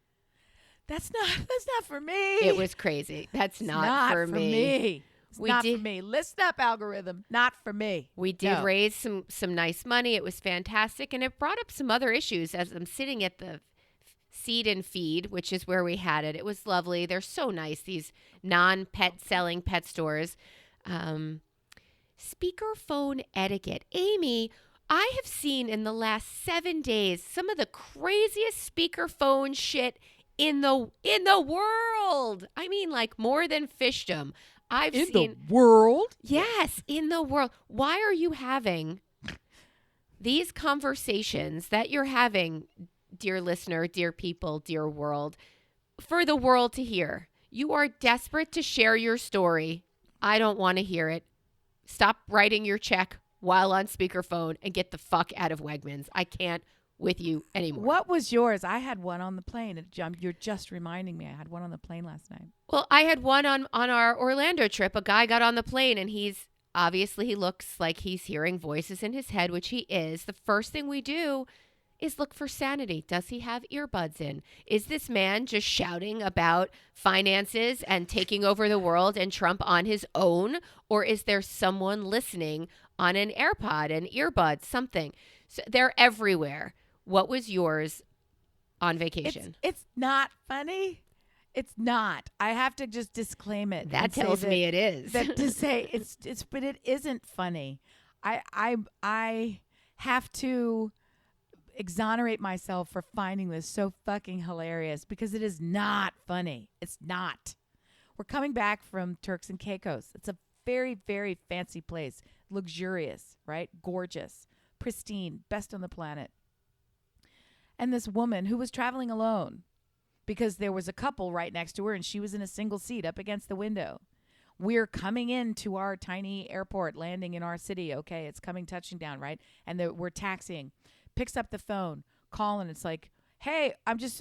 That's not for me. It was crazy. That's not for me. It's not for me. Listen up, algorithm. Not for me. We did raise some nice money. It was fantastic, and it brought up some other issues as I'm sitting at the Seed and Feed, which is where we had it. It was lovely. They're so nice, these non-pet selling pet stores. Speakerphone etiquette. Amy, I have seen in the last 7 days some of the craziest speakerphone shit in the world. I mean, like more than fishdom. In the world? Yes, in the world. Why are you having these conversations that you're having, dear listener, dear people, dear world, for the world to hear? You are desperate to share your story. I don't want to hear it. Stop writing your check while on speakerphone and get the fuck out of Wegmans. I can't with you anymore. What was yours? I had one on the plane. You're just reminding me. I had one on the plane last night. Well, I had one on our Orlando trip. A guy got on the plane, and he looks like he's hearing voices in his head, which he is. The first thing we do is look for sanity. Does he have earbuds in? Is this man just shouting about finances and taking over the world and Trump on his own? Or is there someone listening on an AirPod, an earbud, something? So they're everywhere. What was yours on vacation? It's not funny. It's not. I have to just disclaim it. That tells me it is. To say but it isn't funny. I have to exonerate myself for finding this so fucking hilarious, because it is not funny. It's not. We're coming back from Turks and Caicos. It's a very, very fancy place. Luxurious, right? Gorgeous, pristine, best on the planet. And this woman who was traveling alone, because there was a couple right next to her and she was in a single seat up against the window. we're coming into our tiny airport, landing in our city. Okay, it's coming touching down, right? And we're taxiing. Picks up the phone, calling. It's like, hey,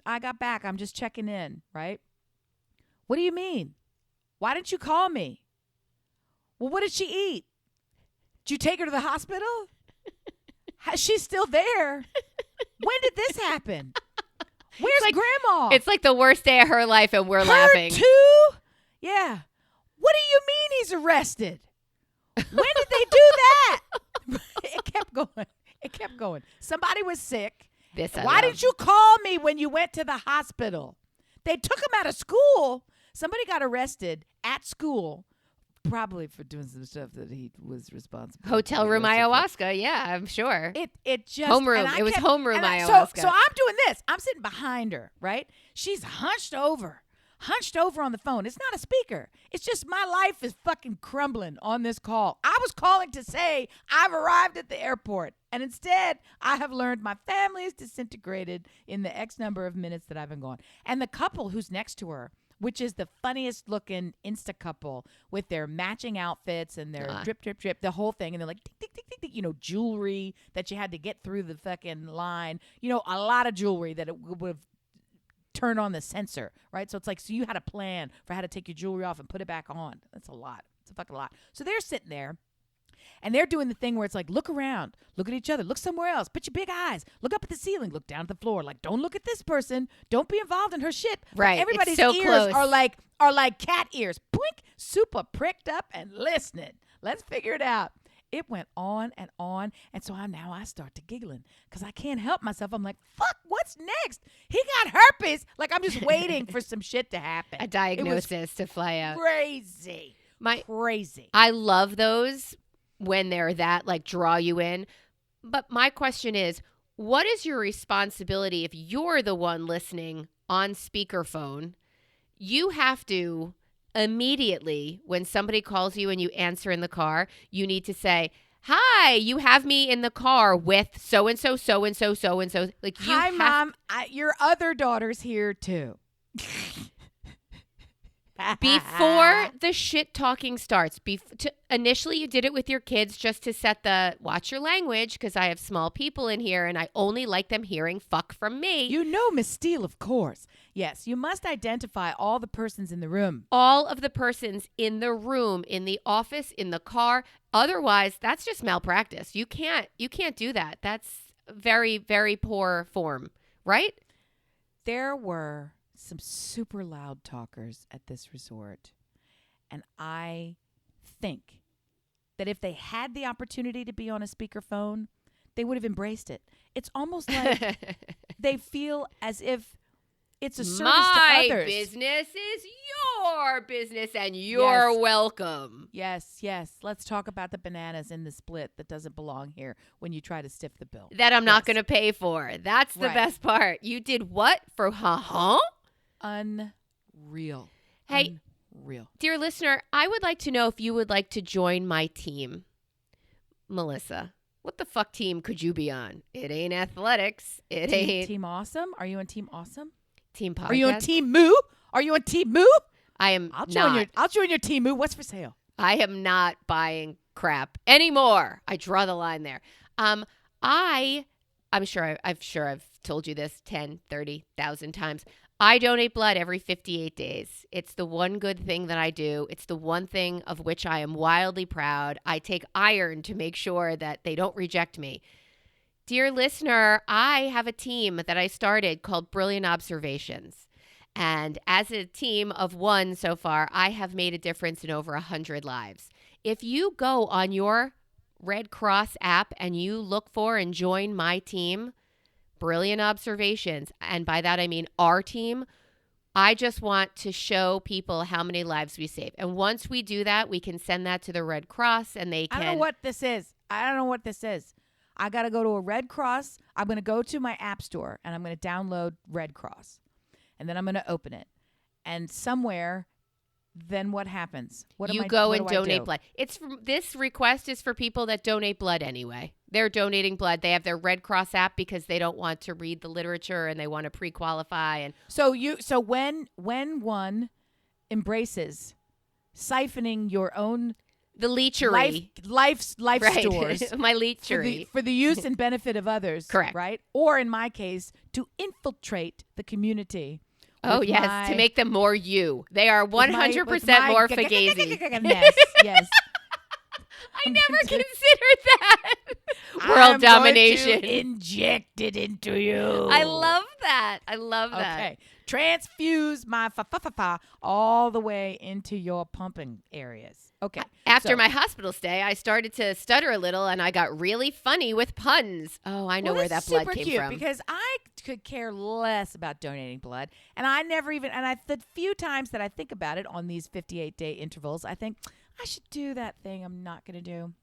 I got back. I'm just checking in, right? What do you mean? Why didn't you call me? Well, what did she eat? Did you take her to the hospital? She's still there. When did this happen? Where's Grandma? It's like the worst day of her life, and we're laughing. Too? Yeah. What do you mean he's arrested? When did they do that? It kept going. It kept going. Somebody was sick. Why didn't you call me when you went to the hospital? They took him out of school. Somebody got arrested at school, probably for doing some stuff that he was responsible for. Hotel room ayahuasca. Yeah, I'm sure. It just homeroom. It was homeroom ayahuasca. So I'm doing this. I'm sitting behind her, right? She's hunched over on the phone. It's not a speaker. It's just my life is fucking crumbling on this call. I was calling to say I've arrived at the airport, and instead I have learned my family is disintegrated in the X number of minutes that I've been gone. And the couple who's next to her, which is the funniest looking Insta couple with their matching outfits and their drip, drip, drip, the whole thing. And they're like, tick, tick, tick, tick, tick, jewelry that you had to get through the fucking line. A lot of jewelry that it would have turned on the sensor, right? So it's like, so you had a plan for how to take your jewelry off and put it back on. That's a lot. It's a fucking lot. So they're sitting there. And they're doing the thing where it's like, look around, look at each other, look somewhere else, put your big eyes, look up at the ceiling, look down at the floor. Like, don't look at this person. Don't be involved in her shit. Right. But everybody's so ears close. are like cat ears. Blink, super pricked up and listening. Let's figure it out. It went on and on. And so I start to giggling because I can't help myself. I'm like, fuck, what's next? He got herpes. Like, I'm just waiting for some shit to happen. A diagnosis to fly out. Crazy. Crazy. I love those when they're that, like, draw you in. But my question is, what is your responsibility if you're the one listening on speakerphone? You have to immediately, when somebody calls you and you answer in the car, you need to say, hi, you have me in the car with so-and-so, so-and-so, so-and-so. Like, hi, Mom. Your other daughter's here, too. Before the shit talking starts, initially you did it with your kids just to set watch your language, because I have small people in here and I only like them hearing fuck from me. You know, Miss Steele, of course. Yes, you must identify all the persons in the room. All of the persons in the room, in the office, in the car. Otherwise, that's just malpractice. You can't do that. That's very, very poor form, right? There were some super loud talkers at this resort. And I think that if they had the opportunity to be on a speakerphone, they would have embraced it. It's almost like they feel as if it's a service to others. My business is your business and you're welcome. Yes. Let's talk about the bananas in the split that doesn't belong here when you try to stiff the bill. That I'm not going to pay for. That's the best part. You did what for Unreal. Hey, Unreal. Dear listener, I would like to know if you would like to join my team. Melissa, what the fuck team could you be on? It ain't athletics. It ain't. Team Awesome? Are you on Team Awesome? Team Podcast? Are you on Team Moo? Are you on Team Moo? I am I'll not. join your Team Moo. What's for sale? I am not buying crap anymore. I draw the line there. I'm sure I've told you this 10, 30,000 times. I donate blood every 58 days. It's the one good thing that I do. It's the one thing of which I am wildly proud. I take iron to make sure that they don't reject me. Dear listener, I have a team that I started called Brilliant Observations. And as a team of one so far, I have made a difference in over 100 lives. If you go on your Red Cross app and you look for and join my team, Brilliant Observations, and by that I mean our team, I just want to show people how many lives we save. And once we do that, we can send that to the Red Cross and they can... I don't know what this is. I got to go to a Red Cross. I'm going to go to my app store and I'm going to download Red Cross. And then I'm going to open it. And somewhere, then what happens? You go and donate blood. This request is for people that donate blood anyway. They're donating blood. They have their Red Cross app because they don't want to read the literature and they want to pre-qualify. And so when one embraces siphoning your own The leechery. life Right. stores My leechery. for the use and benefit of others. Correct. Right? Or in my case, to infiltrate the community. Oh, with yes, to make them more you. They are 100% more fugazi. Yes. I never considered that. World domination. Going to inject it into you. I love that. I love that. Okay. Transfuse my fa all the way into your pumping areas. Okay. After my hospital stay, I started to stutter a little, and I got really funny with puns. Oh, I know where that blood super came cute from. Because I could care less about donating blood, and I never even. And the few times that I think about it on these 58-day intervals, I think I should do that thing I'm not going to do.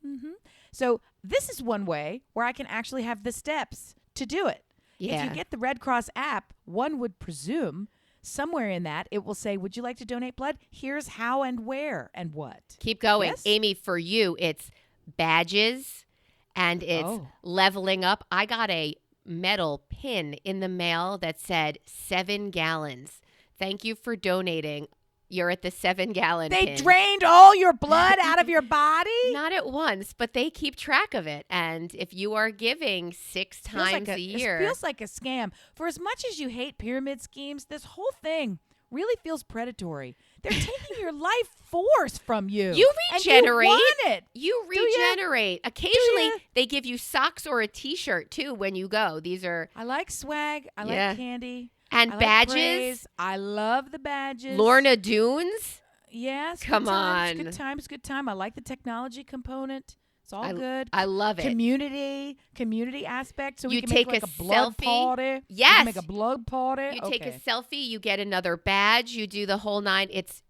So this is one way where I can actually have the steps to do it. Yeah. If you get the Red Cross app, one would presume somewhere in that it will say, would you like to donate blood? Here's how and where and what. Keep going. Yes? Amy, for you, it's badges and it's leveling up. I got a metal pin in the mail that said 7 gallons. Thank you for donating. You're at the 7-gallon They pin. drained all your blood out of your body? Not at once, but they keep track of it. And if you are giving 6 times a year. It feels like a scam. For as much as you hate pyramid schemes, this whole thing really feels predatory. They're taking your life force from you. You regenerate. And you want it. You regenerate. Occasionally, they give you socks or a T-shirt, too, when you go. These are... I like swag. I like candy. And I badges. Like praise. I love the badges. Lorna Doones. Yes. Come on. Good times. Good time. I like the technology component. It's all good. I love it. Community aspect. So we can take make like a a blood selfie. party. Yes. We can make a blood party. You take a selfie. You get another badge. You do the whole 9. It's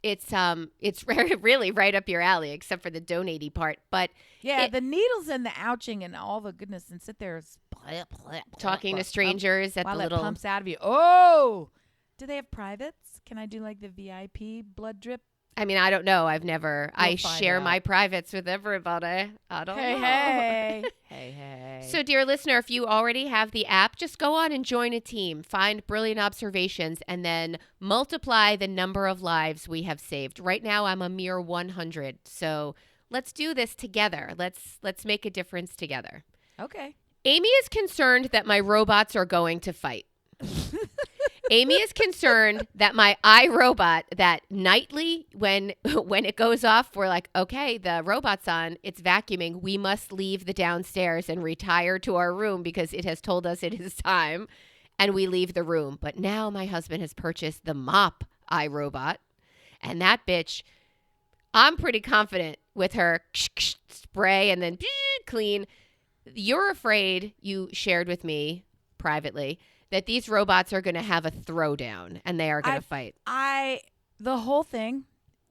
really right up your alley, except for the donating part. But the needles and the ouching and all the goodness, and sit there talking to strangers at while the it little pumps out of you. Oh, do they have privates? Can I do like the VIP blood drip? I mean, I don't know. I've never. I share out. my privates with everybody. I don't know. Hey. So, dear listener, if you already have the app, just go on and join a team. Find Brilliant Observations and then multiply the number of lives we have saved. Right now, I'm a mere 100. So let's do this together. Let's make a difference together. Okay. Amy is concerned that my robots are going to fight. Amy is concerned that my iRobot, that nightly when it goes off, we're like, okay, the robot's on, it's vacuuming. We must leave the downstairs and retire to our room because it has told us it is time. And we leave the room. But now my husband has purchased the mop iRobot. And that bitch, I'm pretty confident with her spray and then clean. You're afraid, you shared with me privately, that these robots are going to have a throwdown and they are going to fight. The whole thing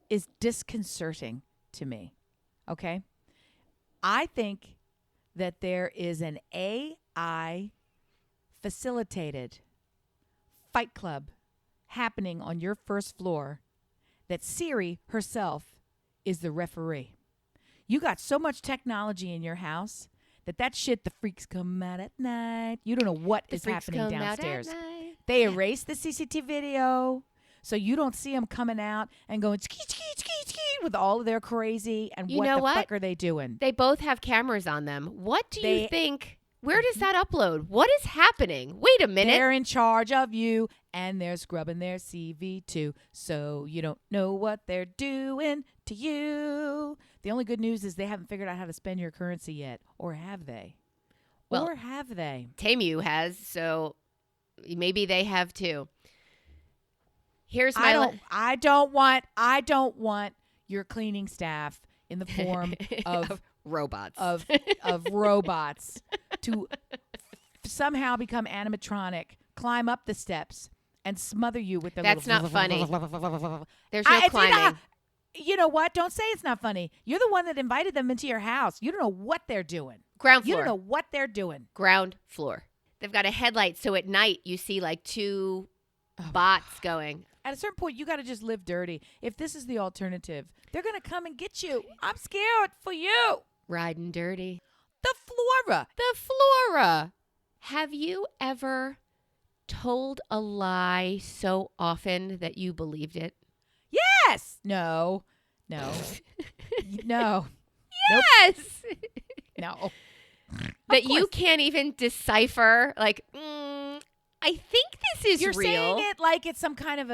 is disconcerting to me. Okay? I think that there is an AI facilitated fight club happening on your first floor that Siri herself is the referee. You got so much technology in your house that shit, the freaks come out at night. You don't know what is happening downstairs. They erase the CCTV video, so you don't see them coming out and going ski with all of their crazy. And what the fuck are they doing? They both have cameras on them. What do you think? Where does that upload? What is happening? Wait a minute. They're in charge of you, and they're scrubbing their CV too, so you don't know what they're doing to you. The only good news is they haven't figured out how to spend your currency yet. Or have they? Well, or have they? Tamu has, so maybe they have too. Here's my I don't want your cleaning staff in the form of robots. Of robots to somehow become animatronic, climb up the steps, and smother you with their That's little... not funny. There's no climbing. You know what? Don't say it's not funny. You're the one that invited them into your house. You don't know what they're doing. Ground floor. You don't know what they're doing. Ground floor. They've got a headlight, so at night you see like 2 bots going. At a certain point, you got to just live dirty. If this is the alternative, they're going to come and get you. I'm scared for you. Riding dirty. The flora. The flora. Have you ever told a lie so often that you believed it? Yes. No. No. No. Nope. Yes. No. That you course. can't even decipher. Like, I think this is You're real. saying it like it's some kind of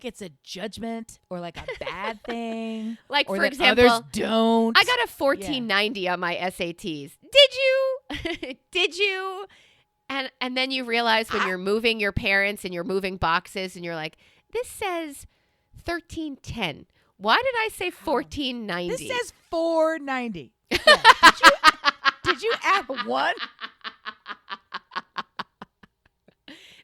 it's a judgment or like a bad thing. Like, or for that example, others don't. I got a 1490 on my SATs. Did you? Did you? And then you realize when you're moving your parents and you're moving boxes and you're like, this says 1310. Why did I say 1490? This says 490. Yeah. Did you add one?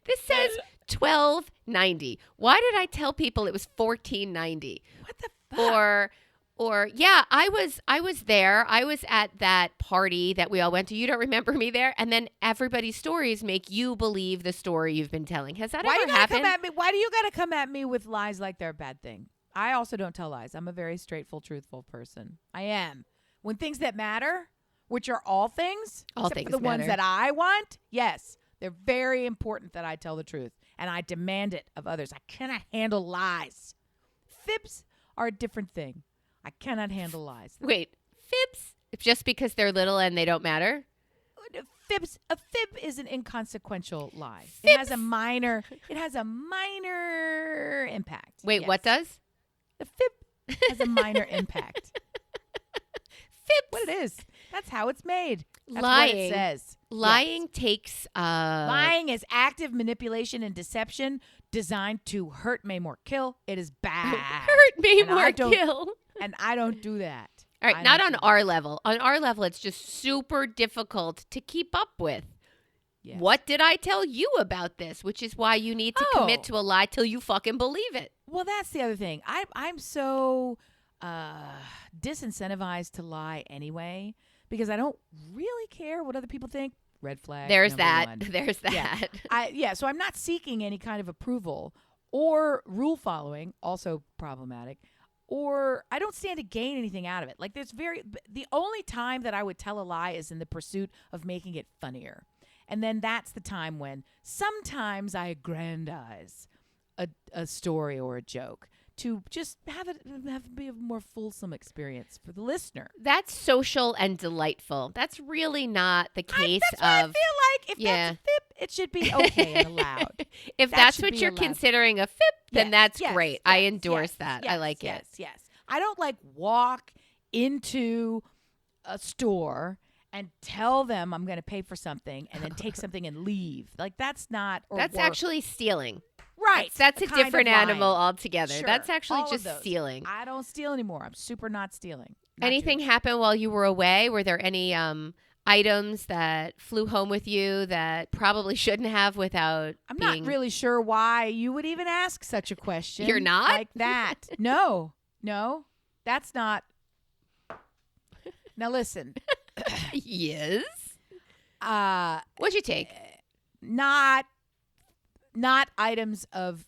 This says 1290. Why did I tell people it was 1490? What the fuck? Or yeah, I was there. I was at that party that we all went to. You don't remember me there? And then everybody's stories make you believe the story you've been telling. Has that ever happened? Why do you got to come at me with lies like they're a bad thing? I also don't tell lies. I'm a very straightful, truthful person. I am. When things that matter, which are all things, except things for the ones matter. that I want, yes, they're very important that I tell the truth, and I demand it of others. I cannot handle lies. Fibs are a different thing. I cannot handle lies. Wait, fibs? Just because they're little and they don't matter? A fib is an inconsequential lie. Fibs. It has a minor impact. Wait, Yes. what does? The fib has a minor impact. Fibs. What it is. That's how it's made. That's Lying. what it says. Lying Yes. takes Lying is active manipulation and deception designed to hurt, maim, or kill. It is bad. hurt, maim, And I or don't- kill. And I don't do that. All right, I not don't on do our level. On our level, it's just super difficult to keep up with. Yes. What did I tell you about this? Which is why you need to commit Oh. to a lie till you fucking believe it. Well, that's the other thing. I'm so disincentivized to lie anyway because I don't really care what other people think. Red flag. There's number that. one. There's that. So I'm not seeking any kind of approval or rule following, also problematic, or I don't stand to gain anything out of it. Like the only time that I would tell a lie is in the pursuit of making it funnier. And then that's the time when sometimes I aggrandize a story or a joke to just have be a more fulsome experience for the listener. That's social and delightful. That's really not the case That's what I feel of like. If yeah. that's a fib, it should be okay and allowed. if That that's should what be you're allowed. considering a fib, then that's great. I endorse that. I like it. Yes. I don't like walk into a store and tell them I'm going to pay for something and then take something and leave. Like that's not. That's actually stealing. right. That's a kind of different animal lying. altogether. Sure, That's actually all of just those. stealing. I don't steal anymore. I'm super not stealing. Not Anything doing happen while you were away? Were there any items that flew home with you that probably shouldn't have without I'm being... not really sure why you would even ask such a question. You're not? like that. No, that's not. Now listen. Yes. Uh, What'd you take? not items of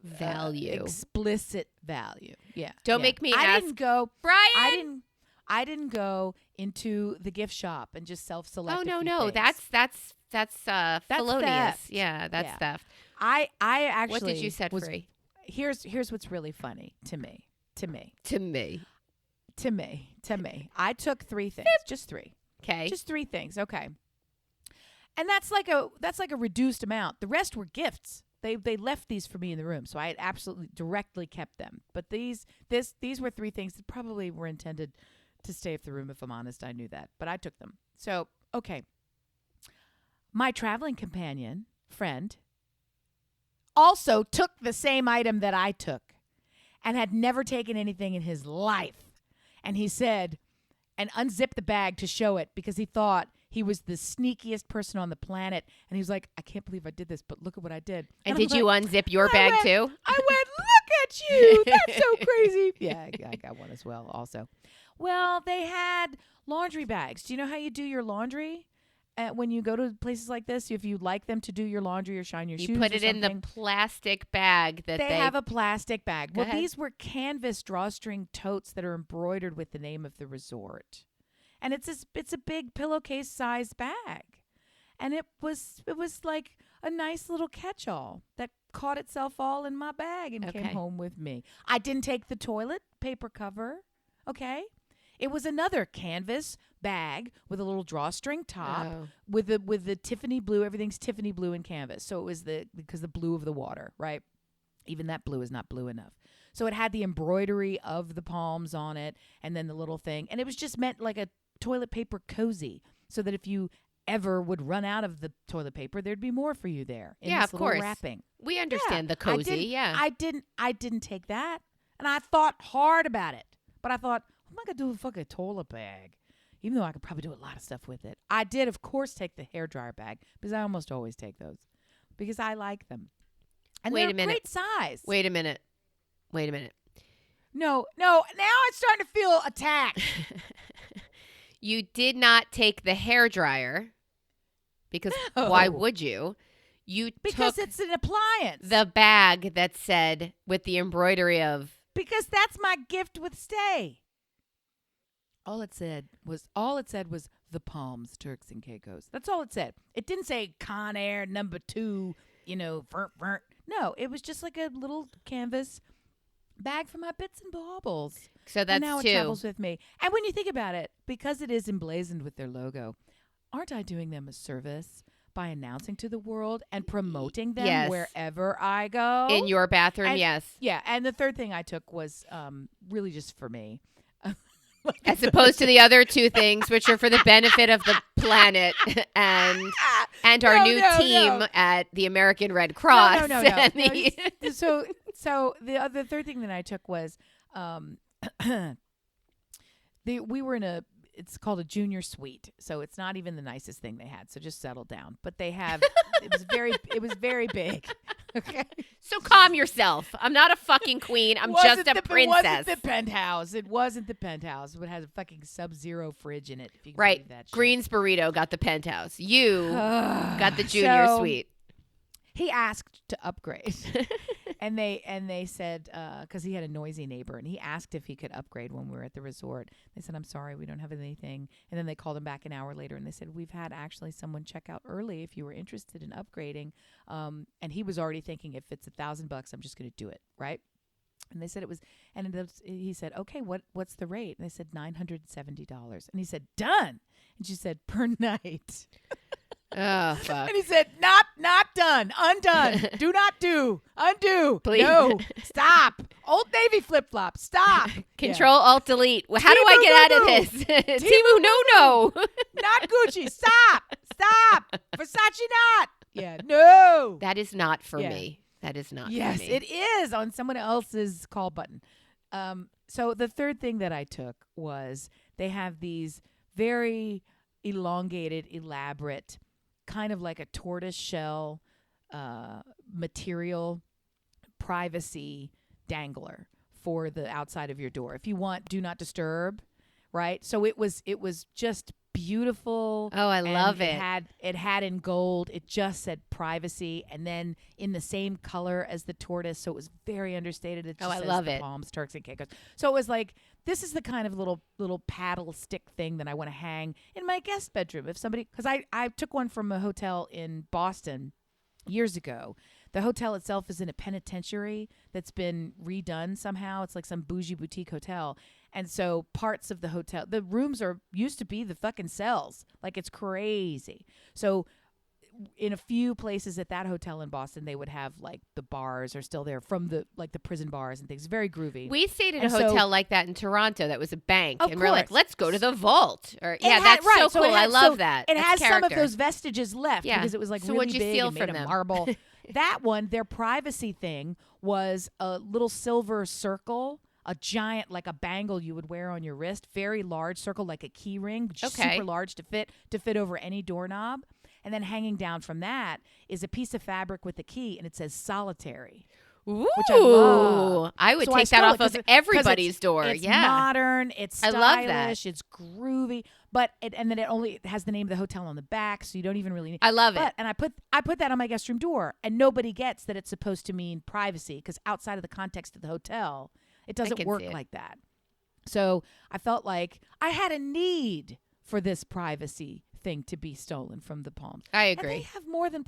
Value. explicit value. Yeah. Don't yeah. make me I ask. didn't go. Brian! I didn't go into the gift shop and just self-select. Oh, a no, few no. things. That's felonious. theft. Yeah, that's Yeah. theft. I actually. What did you set free? Here's what's really funny to me. To me. I took 3 things. Just 3. Okay. Just 3 things. Okay. And that's like a reduced amount. The rest were gifts. They left these for me in the room, so I had absolutely directly kept them. But these were 3 things that probably were intended to stay at the room. If I'm honest, I knew that, but I took them. So okay. My traveling companion friend also took the same item that I took, and had never taken anything in his life. And he said, and unzipped the bag to show it because he thought he was the sneakiest person on the planet. And he was like, I can't believe I did this, but look at what I did. And I'm did you like, unzip your I bag went- too? I went, look at you. That's so crazy. Yeah, I got one as well also. Well, they had laundry bags. Do you know how you do your laundry? When you go to places like this, if you like them to do your laundry or shine your shoes You put or it in the something, plastic bag that they have a plastic bag. Go Well, ahead. these were canvas drawstring totes that are embroidered with the name of the resort, and it's a big pillowcase sized bag, and it was like a nice little catch-all that caught itself all in my bag and came home with me. I didn't take the toilet paper cover. Okay. It was another canvas bag with a little drawstring top with the Tiffany blue. Everything's Tiffany blue in canvas. So it was because the blue of the water, right? Even that blue is not blue enough. So it had the embroidery of the palms on it and then the little thing. And it was just meant like a toilet paper cozy so that if you ever would run out of the toilet paper, there'd be more for you there. In this of course. Wrapping. We understand the cozy. I didn't take that. And I thought hard about it. But I thought, what am I going to do with a fucking toilet bag? Even though I could probably do a lot of stuff with it. I did, of course, take the hairdryer bag because I almost always take those because I like them. And they're great size. Wait a minute. No. Now I'm starting to feel attacked. You did not take the hairdryer because why would you? Because it's an appliance. The bag that said with the embroidery of. Because that's my gift with stay. All it said was the Palms, Turks and Caicos. That's all it said. It didn't say Con Air number 2, No, it was just like a little canvas bag for my bits and baubles. So that's and now 2. It travels with me. And when you think about it, because it is emblazoned with their logo, aren't I doing them a service by announcing to the world and promoting them wherever I go? In your bathroom, yes. Yeah, and the third thing I took was really just for me. As opposed to the other 2 things, which are for the benefit of the planet and our new team at the American Red Cross. So the third thing that I took was we were in it's called a junior suite, so it's not even the nicest thing they had. So just settle down. But they have it was very big. Okay. So calm yourself. I'm not a fucking queen. I'm just a princess. It wasn't the penthouse. It has a fucking Sub-Zero fridge in it. If you can believe that shit. Greens Burrito got the penthouse. You got the junior suite. He asked to upgrade, and they said because he had a noisy neighbor, and he asked if he could upgrade when we were at the resort. They said, "I'm sorry, we don't have anything." And then they called him back an hour later, and they said, "We've had actually someone check out early. If you were interested in upgrading," and he was already thinking, if it's $1,000, I'm just going to do it, right? And they said it was, and he said, "Okay, what's the rate?" And they said $970, and he said, "Done." And she said, "Per night." Oh, fuck. And he said, not done, undone, do not do, undo, please. No, stop, Old Navy flip-flop, stop. Control, Alt, Delete. Well, how do I get out of this? Timu, no. Not Gucci, stop, Versace not. Yeah, no. That is not for me. That is not for me. Yes, it is on someone else's call button. So the third thing that I took was they have these very elongated, elaborate, kind of like a tortoise shell material privacy dangler for the outside of your door. If you want do not disturb, right? So it was just beautiful. Oh, I love it. It had in gold. It just said privacy, and then in the same color as the tortoise. So it was very understated. It just I says love the it. Palms, Turks and Caicos. So it was like, this is the kind of little paddle stick thing that I want to hang in my guest bedroom. If somebody, because I took one from a hotel in Boston years ago. The hotel itself is in a penitentiary that's been redone somehow. It's like some bougie boutique hotel. And so parts of the hotel, the rooms used to be the fucking cells. Like, it's crazy. So in a few places at that hotel in Boston, they would have like the bars are still there from the prison bars and things. Very groovy. We stayed at a hotel like that in Toronto that was a bank. And we're like, let's go to the vault. Or that's so cool. I love that. It has character. some of those vestiges left because it was like so really what'd you big steal and from made them? of marble. That one, their privacy thing was a little silver circle, a giant, like a bangle you would wear on your wrist, very large circle, like a key ring, super large to fit over any doorknob. And then hanging down from that is a piece of fabric with a key, and it says solitary. Ooh, which I love. I would take that off of everybody's door. It's modern, it's stylish, I love that. It's groovy, and then it only has the name of the hotel on the back, so you don't even really need. I love it. And I put that on my guest room door, and nobody gets that it's supposed to mean privacy, because outside of the context of the hotel, it doesn't work like that. So I felt like I had a need for this privacy thing to be stolen from the Palms. I And agree. they have more than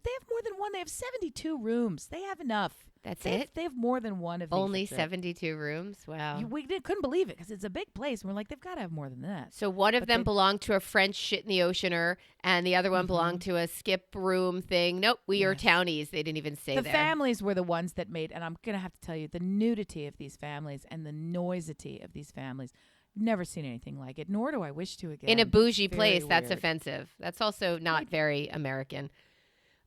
one. They have 72 rooms. They have enough. That's They it? They have more than one of these. Only That's it. 72 rooms? Wow. Couldn't believe it because it's a big place. And we're like, they've got to have more than that. So one of But them they- belonged to a French shit in the oceaner, and the other one belonged to a skip room thing. Nope, we are Yes. townies. They didn't even say The there. families were the ones that made, and I'm going to have to tell you, the nudity of these families and the noisity of these families. Never seen anything like it, nor do I wish to again. In a bougie Very place, that's weird. offensive. That's also not very American.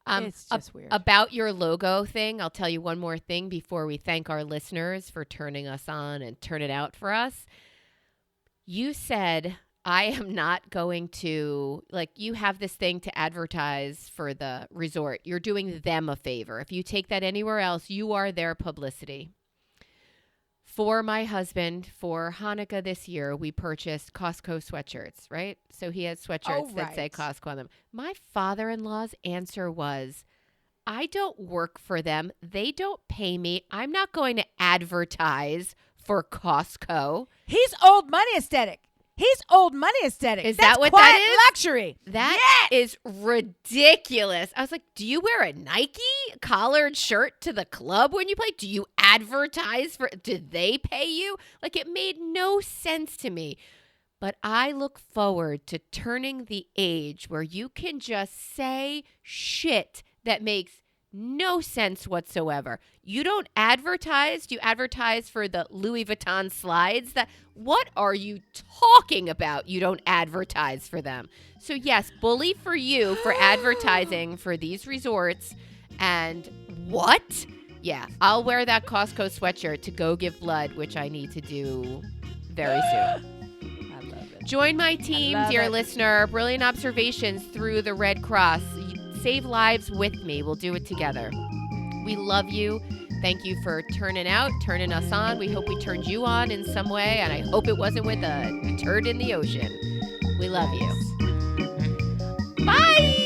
It's just weird. About your logo thing, I'll tell you one more thing before we thank our listeners for turning us on and turn it out for us. You said, I am not going to, like, you have this thing to advertise for the resort. You're doing them a favor. If you take that anywhere else, you are their publicity. For my husband, for Hanukkah this year, we purchased Costco sweatshirts, right? So he has sweatshirts that say right. Costco on them. My father-in-law's answer was, I don't work for them. They don't pay me. I'm not going to advertise for Costco. He's old money aesthetic. He's old money aesthetic. Is That's that what quiet that is? luxury. That is ridiculous. I was like, do you wear a Nike collared shirt to the club when you play? Do you advertise for, do they pay you? Like, it made no sense to me. But I look forward to turning the age where you can just say shit that makes no sense whatsoever. You don't advertise. Do you advertise for the Louis Vuitton slides? What are you talking about? You don't advertise for them. So yes, bully for you for advertising for these resorts. And what? Yeah, I'll wear that Costco sweatshirt to go give blood, which I need to do very soon. I love it. Join my team, love dear it. listener. Brilliant observations through the Red Cross. Save lives with me. We'll do it together. We love you. Thank you for turning us on. We hope we turned you on in some way, and I hope it wasn't with a turd in the ocean. We love you. Bye!